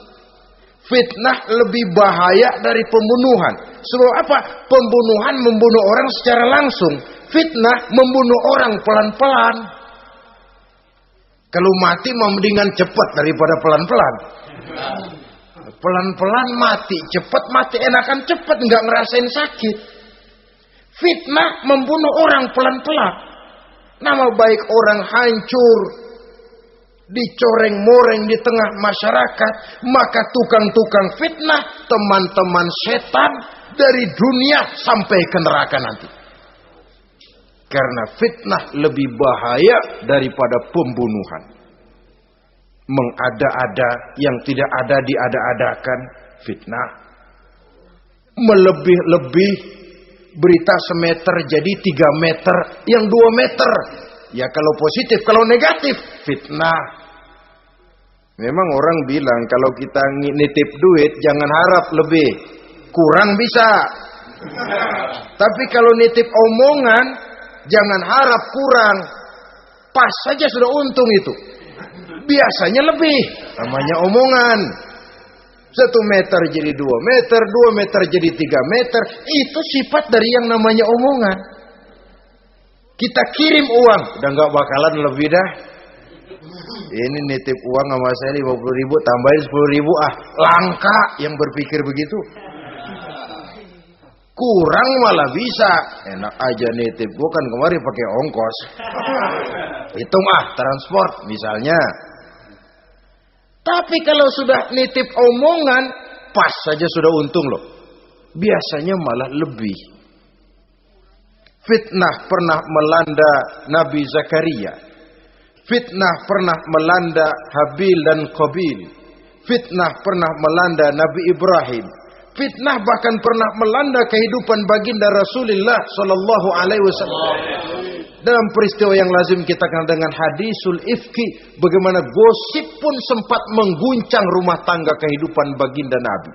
Fitnah lebih bahaya dari pembunuhan. Sebab apa? Pembunuhan membunuh orang secara langsung. Fitnah membunuh orang pelan-pelan. Kalau mati mendingan cepat daripada pelan-pelan. Pelan-pelan mati, cepat mati, enakan cepat, nggak ngerasain sakit. Fitnah membunuh orang pelan-pelan. Nama baik orang hancur, dicoreng-moreng di tengah masyarakat. Maka tukang-tukang fitnah, teman-teman setan dari dunia sampai ke neraka nanti. Karena fitnah lebih bahaya daripada pembunuhan. Mengada-ada yang tidak ada diada-adakan, fitnah. Melebih-lebih, berita semeter jadi 3 meter, yang 2 meter. Ya kalau positif, kalau negatif, fitnah. Memang orang bilang kalau kita nitip duit jangan harap lebih, kurang bisa. Tapi kalau nitip omongan jangan harap kurang, pas saja sudah untung itu. Biasanya lebih, namanya omongan. 1 meter jadi 2 meter, 2 meter jadi 3 meter. Itu sifat dari yang namanya omongan. Kita kirim uang, udah gak bakalan lebih dah. Ini nitip uang sama saya 50.000, tambahin 10.000 langka yang berpikir begitu. Kurang malah bisa. Enak aja nitip, gua kan kemarin pakai ongkos. Hitung transport misalnya. Tapi kalau sudah nitip omongan, pas saja sudah untung loh. Biasanya malah lebih. Fitnah pernah melanda Nabi Zakaria. Fitnah pernah melanda Habil dan Qabil. Fitnah pernah melanda Nabi Ibrahim. Fitnah bahkan pernah melanda kehidupan baginda Rasulullah sallallahu alaihi wasallam. Dalam peristiwa yang lazim kita kenal dengan hadisul ifki, bagaimana gosip pun sempat mengguncang rumah tangga kehidupan baginda Nabi.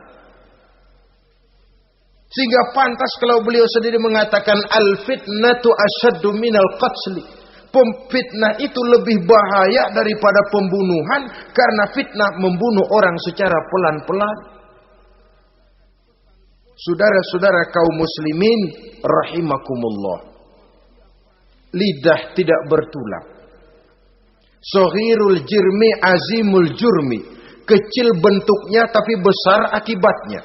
Sehingga pantas kalau beliau sendiri mengatakan al-fitnatu asyaddu minal qatli. Fitnah itu lebih bahaya daripada pembunuhan, karena fitnah membunuh orang secara pelan-pelan. Saudara-saudara kaum muslimin rahimakumullah. Lidah tidak bertulang. Soghirul jirmi azimul jurmi. Kecil bentuknya tapi besar akibatnya.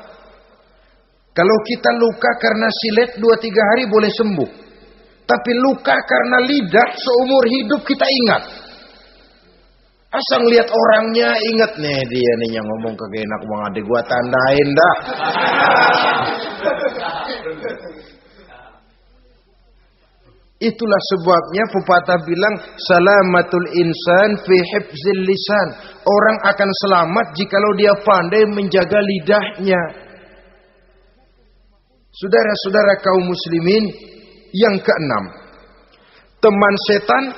Kalau kita luka karena silet 2-3 hari boleh sembuh. Tapi luka karena lidah seumur hidup kita ingat. Asal lihat orangnya ingat nih dia nih yang ngomong kagak enak bang adik gua tandain dah. Itulah sebabnya pepatah bilang salamatul insan fi hifzil lisan. Orang akan selamat jikalau dia pandai menjaga lidahnya. Saudara-saudara kaum muslimin, yang keenam, teman setan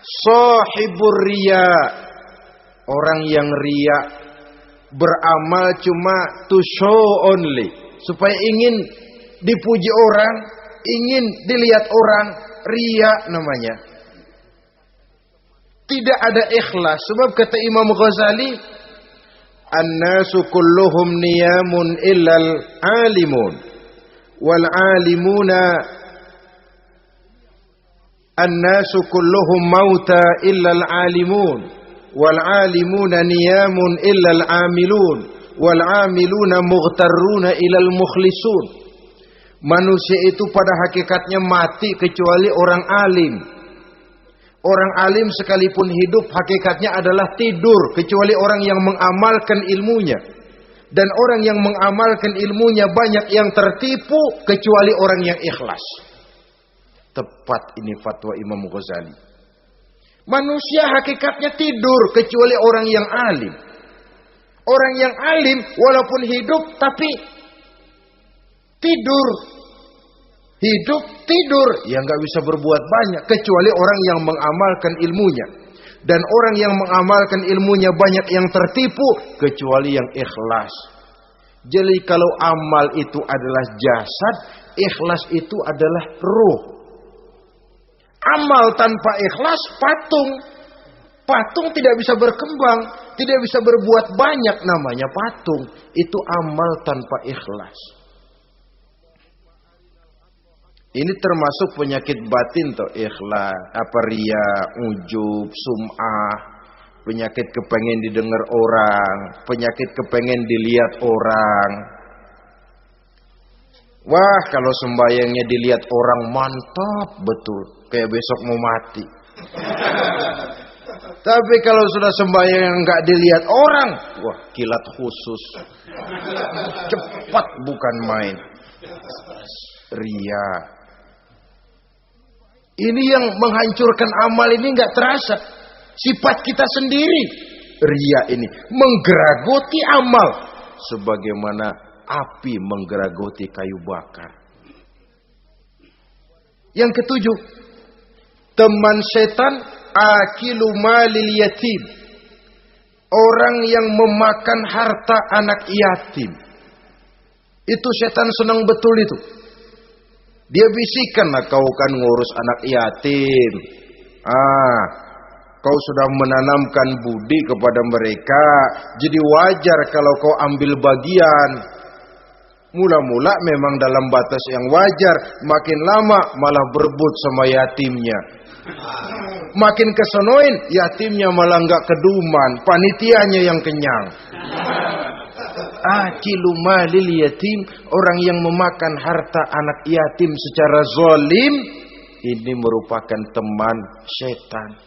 sahibur riya. Orang yang riya, beramal cuma to show only, supaya ingin dipuji orang, ingin dilihat orang, riya namanya. Tidak ada ikhlas. Sebab kata Imam Ghazali, an-nasu kulluhum niyamun illal alimun, wal alimuna an-nasu kulluhum mauta illal alimun, wal alimuna niyamun illal amilun, wal amiluna mughtarruna ilal mukhlisun. Manusia itu pada hakikatnya mati kecuali orang alim. Orang alim sekalipun hidup hakikatnya adalah tidur, kecuali orang yang mengamalkan ilmunya. Dan orang yang mengamalkan ilmunya banyak yang tertipu kecuali orang yang ikhlas. Tepat ini fatwa Imam Ghazali. Manusia hakikatnya tidur kecuali orang yang alim. Orang yang alim walaupun hidup tapi tidur. Hidup tidur, ya nggak bisa berbuat banyak kecuali orang yang mengamalkan ilmunya. Dan orang yang mengamalkan ilmunya banyak yang tertipu kecuali yang ikhlas. Jadi kalau amal itu adalah jasad, ikhlas itu adalah ruh. Amal tanpa ikhlas patung. Patung tidak bisa berkembang, tidak bisa berbuat banyak, namanya patung. Itu amal tanpa ikhlas. Ini termasuk penyakit batin toh, ikhlas, riya, ujub, sum'ah, penyakit kepengen didengar orang, penyakit kepengen dilihat orang. Wah, kalau sembayangnya dilihat orang mantap betul, kayak besok mau mati. Tapi kalau sudah sembahyang nggak dilihat orang, wah kilat khusus, cepat bukan main. Ria. Ini yang menghancurkan amal ini nggak terasa. Sifat kita sendiri, ria ini menggeragoti amal, sebagaimana api menggeragoti kayu bakar. Yang ketujuh, teman setan akilu malil yatim. Orang yang memakan harta anak yatim. Itu setan senang betul itu. Dia bisikan, nah kau kan ngurus anak yatim. Kau sudah menanamkan budi kepada mereka. Jadi wajar kalau kau ambil bagian. Mula-mula memang dalam batas yang wajar. Makin lama malah berebut sama yatimnya. Makin kesonoin, yatimnya malah nggak keduman, panitianya yang kenyang. Akilu malil yatim, orang yang memakan harta anak yatim secara zalim, ini merupakan teman setan.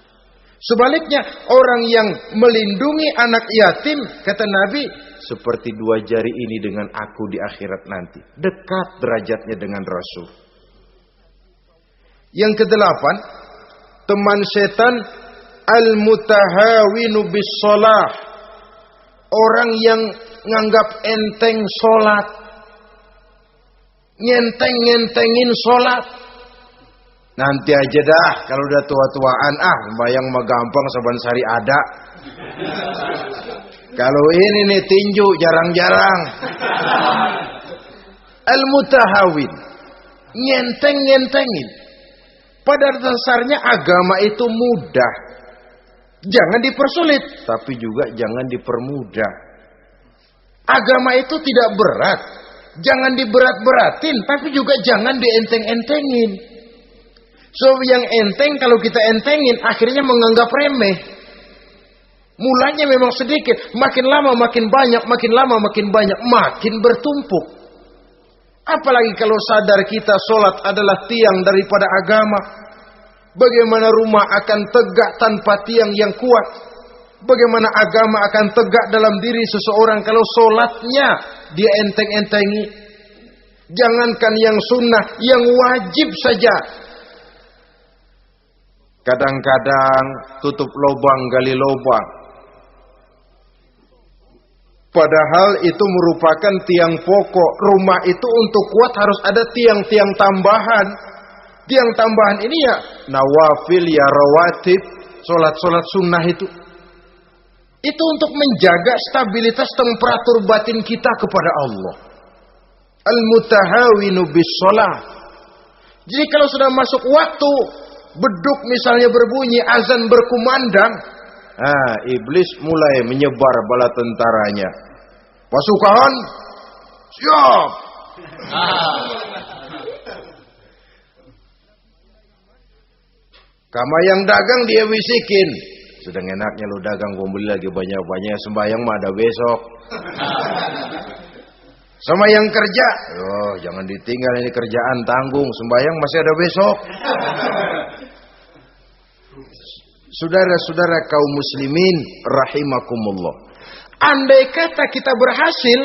Sebaliknya, orang yang melindungi anak yatim, kata Nabi, seperti dua jari ini dengan aku di akhirat nanti. Dekat derajatnya dengan Rasul. Yang kedelapan, teman setan al-mutahawinu bis shalah. Orang yang nganggap enteng sholat, ngentengin sholat. Nanti aja dah, kalau udah tua-tuaan, sembayang mah gampang, saban sari ada. Kalau ini nih tinju jarang-jarang. Al-mutahawin, ngentengin. Pada dasarnya agama itu mudah. Jangan dipersulit, tapi juga jangan dipermudah. Agama itu tidak berat. Jangan diberat-beratin, tapi juga jangan dienteng-entengin. So yang enteng kalau kita entengin, akhirnya menganggap remeh. Mulanya memang sedikit, makin lama makin banyak, makin lama makin banyak, makin bertumpuk. Apalagi kalau sadar kita sholat adalah tiang daripada agama. Bagaimana rumah akan tegak tanpa tiang yang kuat? Bagaimana agama akan tegak dalam diri seseorang kalau sholatnya dia enteng-entengi? Jangankan yang sunnah, yang wajib saja. Kadang-kadang tutup lubang gali lubang. Padahal itu merupakan tiang pokok. Rumah itu untuk kuat harus ada tiang-tiang tambahan. Tiang tambahan ini ya nawafil, ya rawatib, solat-solat sunnah itu. Itu untuk menjaga stabilitas temperatur batin kita kepada Allah. Al-mutahawinu bis shalah. Jadi kalau sudah masuk waktu, beduk misalnya berbunyi, azan berkumandang, iblis mulai menyebar bala tentaranya. Pasukan, siap. Kama yang dagang dia bisikin, sedang enaknya lu dagang, gua beli lagi banyak-banyak, sembahyang mah ada besok. Sama yang kerja, jangan ditinggal ini kerjaan, tanggung, sembahyang masih ada besok. Saudara-saudara kaum muslimin rahimakumullah. Andai kata kita berhasil,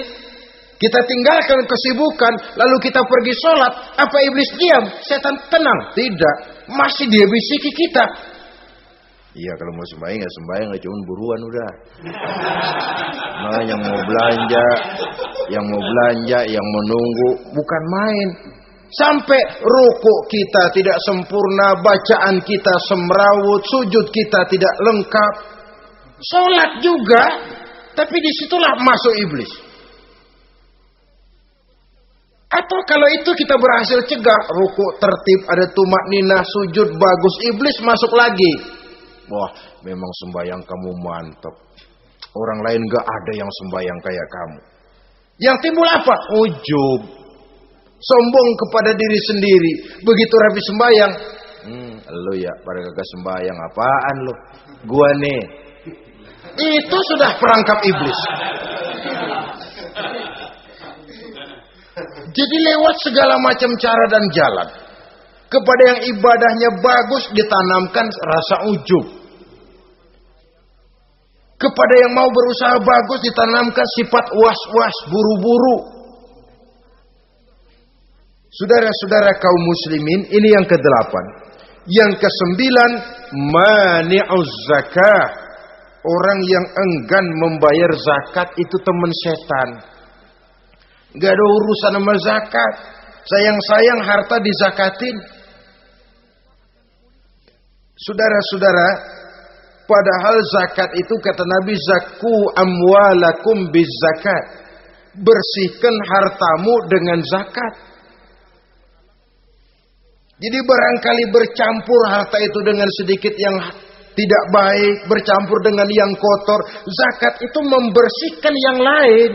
kita tinggalkan kesibukan, lalu kita pergi sholat, apa iblis diam? Setan tenang? Tidak, masih dia bisiki kita. Iya, kalau mau sembahyang ya sembahyang, cuma buruan udah. Nah, yang mau belanja, yang menunggu, bukan main. Sampai rukuk kita tidak sempurna, bacaan kita semrawut, sujud kita tidak lengkap. Sholat juga, tapi disitulah masuk iblis. Atau kalau itu kita berhasil cegah, rukuk tertib, ada tumakninah, sujud bagus, iblis masuk lagi. Wah, memang sembahyang kamu mantap. Orang lain gak ada yang sembahyang kayak kamu. Yang timbul apa? Ujub. Sombong kepada diri sendiri. Begitu rapi sembahyang, lu ya pada kagak sembahyang, apaan lu? Gua nih. Itu sudah perangkap iblis. Jadi lewat segala macam cara dan jalan, kepada yang ibadahnya bagus ditanamkan rasa ujub. Kepada yang mau berusaha bagus ditanamkan sifat was-was, buru-buru. Saudara-saudara kaum muslimin, ini yang ke-8. Yang ke-9, mani'uz zakah. Orang yang enggan membayar zakat itu teman setan. Gak ada urusan sama zakat. Sayang-sayang harta dizakatin. Saudara-saudara, padahal zakat itu kata Nabi, zakku amwalakum biz zakat. Bersihkan hartamu dengan zakat. Jadi barangkali bercampur harta itu dengan sedikit yang tidak baik, bercampur dengan yang kotor. Zakat itu membersihkan yang lain.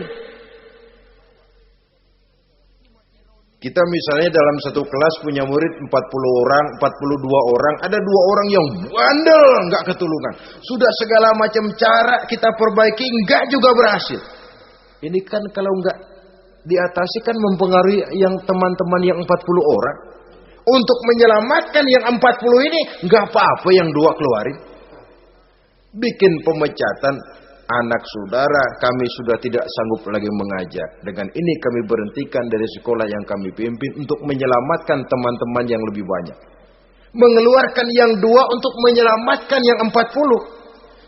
Kita misalnya dalam satu kelas punya murid 40 orang, 42 orang, ada 2 orang yang bandel, nggak ketulungan. Sudah segala macam cara kita perbaiki, nggak juga berhasil. Ini kan kalau nggak diatasi kan mempengaruhi yang teman-teman yang 40 orang. Untuk menyelamatkan yang 40 ini, nggak apa-apa yang 2 keluarin. Bikin pemecatan. Anak saudara, kami sudah tidak sanggup lagi mengajar. Dengan ini kami berhentikan dari sekolah yang kami pimpin untuk menyelamatkan teman-teman yang lebih banyak. Mengeluarkan yang 2 untuk menyelamatkan yang 40.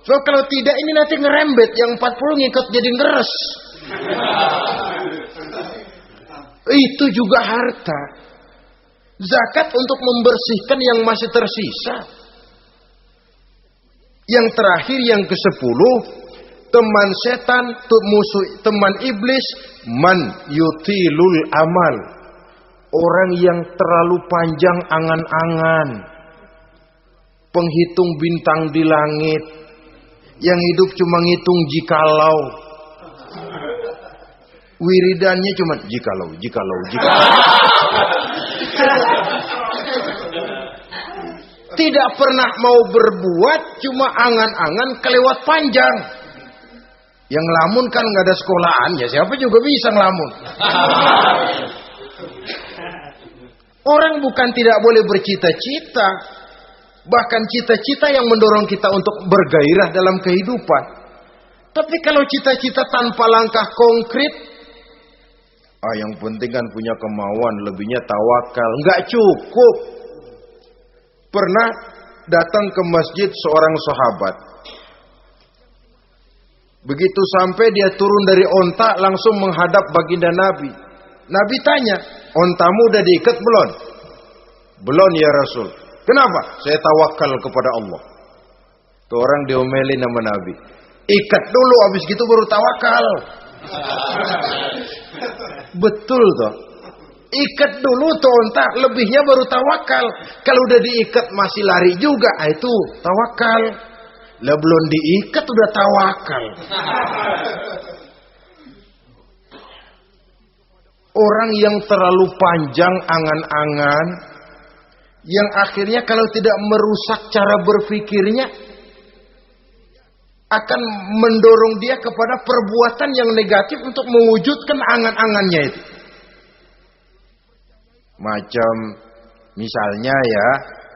So kalau tidak ini nanti ngerembet, yang 40 ngikut jadi ngeres. Itu juga harta. Zakat untuk membersihkan yang masih tersisa. Yang terakhir yang ke-10. Teman setan, musuh, teman iblis, man yutilul amal. Orang yang terlalu panjang angan-angan. Penghitung bintang di langit. Yang hidup cuma ngitung jikalau. Wiridannya cuma jikalau. Tidak pernah mau berbuat, cuma angan-angan kelewat panjang. Yang ngelamun kan nggak ada sekolahan, ya siapa juga bisa ngelamun. Orang bukan tidak boleh bercita-cita, bahkan cita-cita yang mendorong kita untuk bergairah dalam kehidupan. Tapi kalau cita-cita tanpa langkah konkret, yang penting kan punya kemauan, lebihnya tawakal, nggak cukup. Pernah datang ke masjid seorang sahabat. Begitu sampai dia turun dari onta langsung menghadap baginda Nabi. Nabi tanya, ontamu udah diikat belum? Belum ya Rasul. Kenapa? Saya tawakal kepada Allah. Tuh orang diomelin sama Nabi. Ikat dulu, habis gitu baru tawakal. Betul toh. Ikat dulu tuh onta, lebihnya baru tawakal. Kalau udah diikat masih lari juga, itu tawakal. Lah belum diikat udah tawakal. Orang yang terlalu panjang angan-angan, yang akhirnya kalau tidak merusak cara berpikirnya, akan mendorong dia kepada perbuatan yang negatif untuk mewujudkan angan-angannya itu. Macam misalnya ya,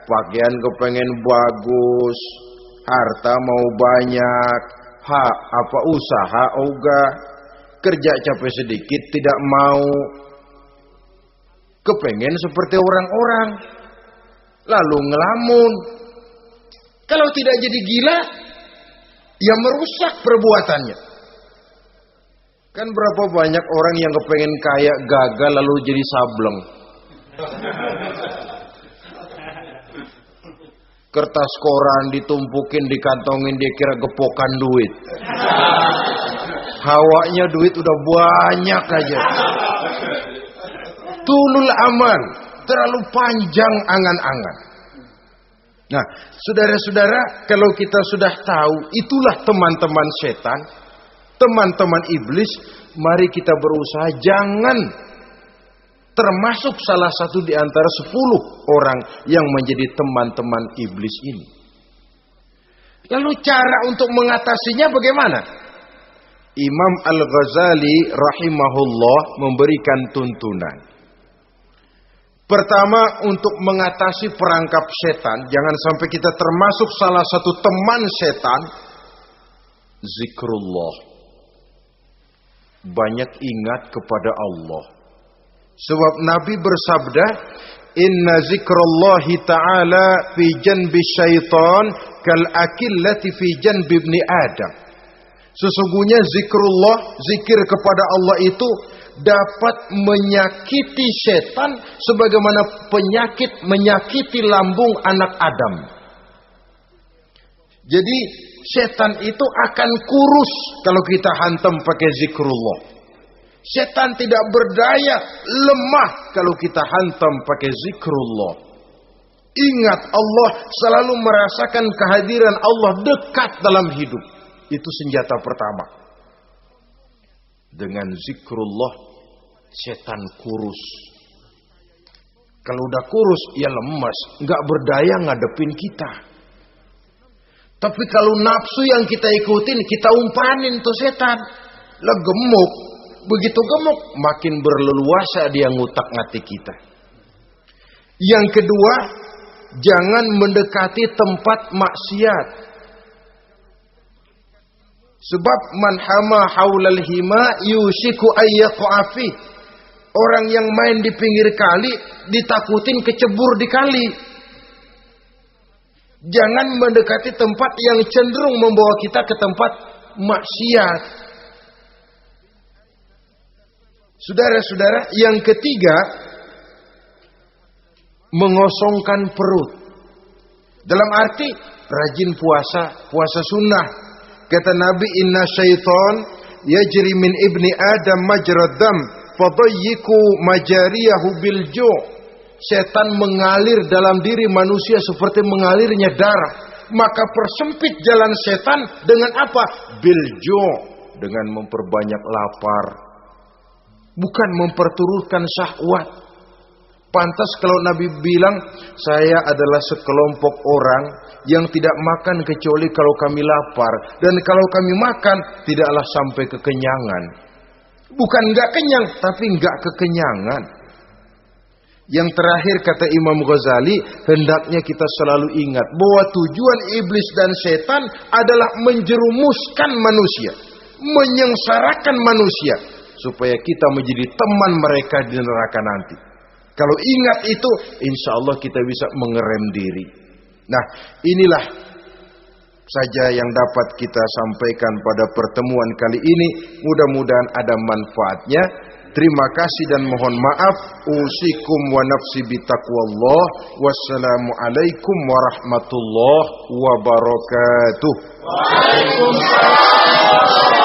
pakaian kepengen bagus, harta mau banyak, usaha ogah, kerja capek sedikit tidak mau, kepengen seperti orang-orang, lalu ngelamun. Kalau tidak jadi gila, ya merusak perbuatannya. Kan berapa banyak orang yang kepengen kaya gagal lalu jadi sableng. Kertas koran ditumpukin, dikantongin, dia kira gepokan duit. Hawanya duit udah banyak aja. Tulul aman, terlalu panjang angan-angan. Nah, saudara-saudara, kalau kita sudah tahu itulah teman-teman setan, teman-teman iblis, mari kita berusaha jangan termasuk salah satu di antara 10 orang yang menjadi teman-teman iblis ini. Lalu cara untuk mengatasinya bagaimana? Imam Al-Ghazali rahimahullah memberikan tuntunan. Pertama, untuk mengatasi perangkap setan, jangan sampai kita termasuk salah satu teman setan, zikrullah. Banyak ingat kepada Allah. Sebab Nabi bersabda, inna zikrallahi ta'ala fi janbi syaitan kal akillati fi janbi ibni Adam. Sesungguhnya zikrullah, zikir kepada Allah itu dapat menyakiti setan sebagaimana penyakit menyakiti lambung anak Adam. Jadi setan itu akan kurus kalau kita hantam pakai zikrullah. Setan tidak berdaya, lemah kalau kita hantam pakai zikrullah. Ingat, Allah selalu merasakan kehadiran Allah dekat dalam hidup. Itu senjata pertama. Dengan zikrullah, setan kurus. Kalau udah kurus, ya lemes, nggak berdaya ngadepin kita. Tapi kalau nafsu yang kita ikutin, kita umpanin tuh setan. Lah gemuk, begitu gemuk, makin berleluasa dia ngutak-ngatik kita. Yang kedua, jangan mendekati tempat maksiat. Sebab man hama haulal hima yusiku ayyaqafi. Orang yang main di pinggir kali ditakutin kecebur di kali. Jangan mendekati tempat yang cenderung membawa kita ke tempat maksiat. Saudara-saudara, yang ketiga, mengosongkan perut. Dalam arti rajin puasa sunnah. Kata Nabi, inna syaitan yajri min ibni adam majrad dam fadayyiku majariyahu bil ju'. Setan mengalir dalam diri manusia seperti mengalirnya darah. Maka persempit jalan setan dengan apa? Bil ju', dengan memperbanyak lapar. Bukan memperturutkan syahwat. Pantas kalau Nabi bilang, saya adalah sekelompok orang yang tidak makan kecuali kalau kami lapar. Dan kalau kami makan, tidaklah sampai kekenyangan. Bukan enggak kenyang, tapi enggak kekenyangan. Yang terakhir kata Imam Ghazali, hendaknya kita selalu ingat bahwa tujuan iblis dan setan adalah menjerumuskan manusia, menyengsarakan manusia, supaya kita menjadi teman mereka di neraka nanti. Kalau ingat itu, insya Allah kita bisa mengerem diri. Nah, inilah saja yang dapat kita sampaikan pada pertemuan kali ini. Mudah-mudahan ada manfaatnya. Terima kasih dan mohon maaf. Usikum wa nafsi bitaqwallah. Wassalamualaikum warahmatullahi wabarakatuh. Waalaikumsalam.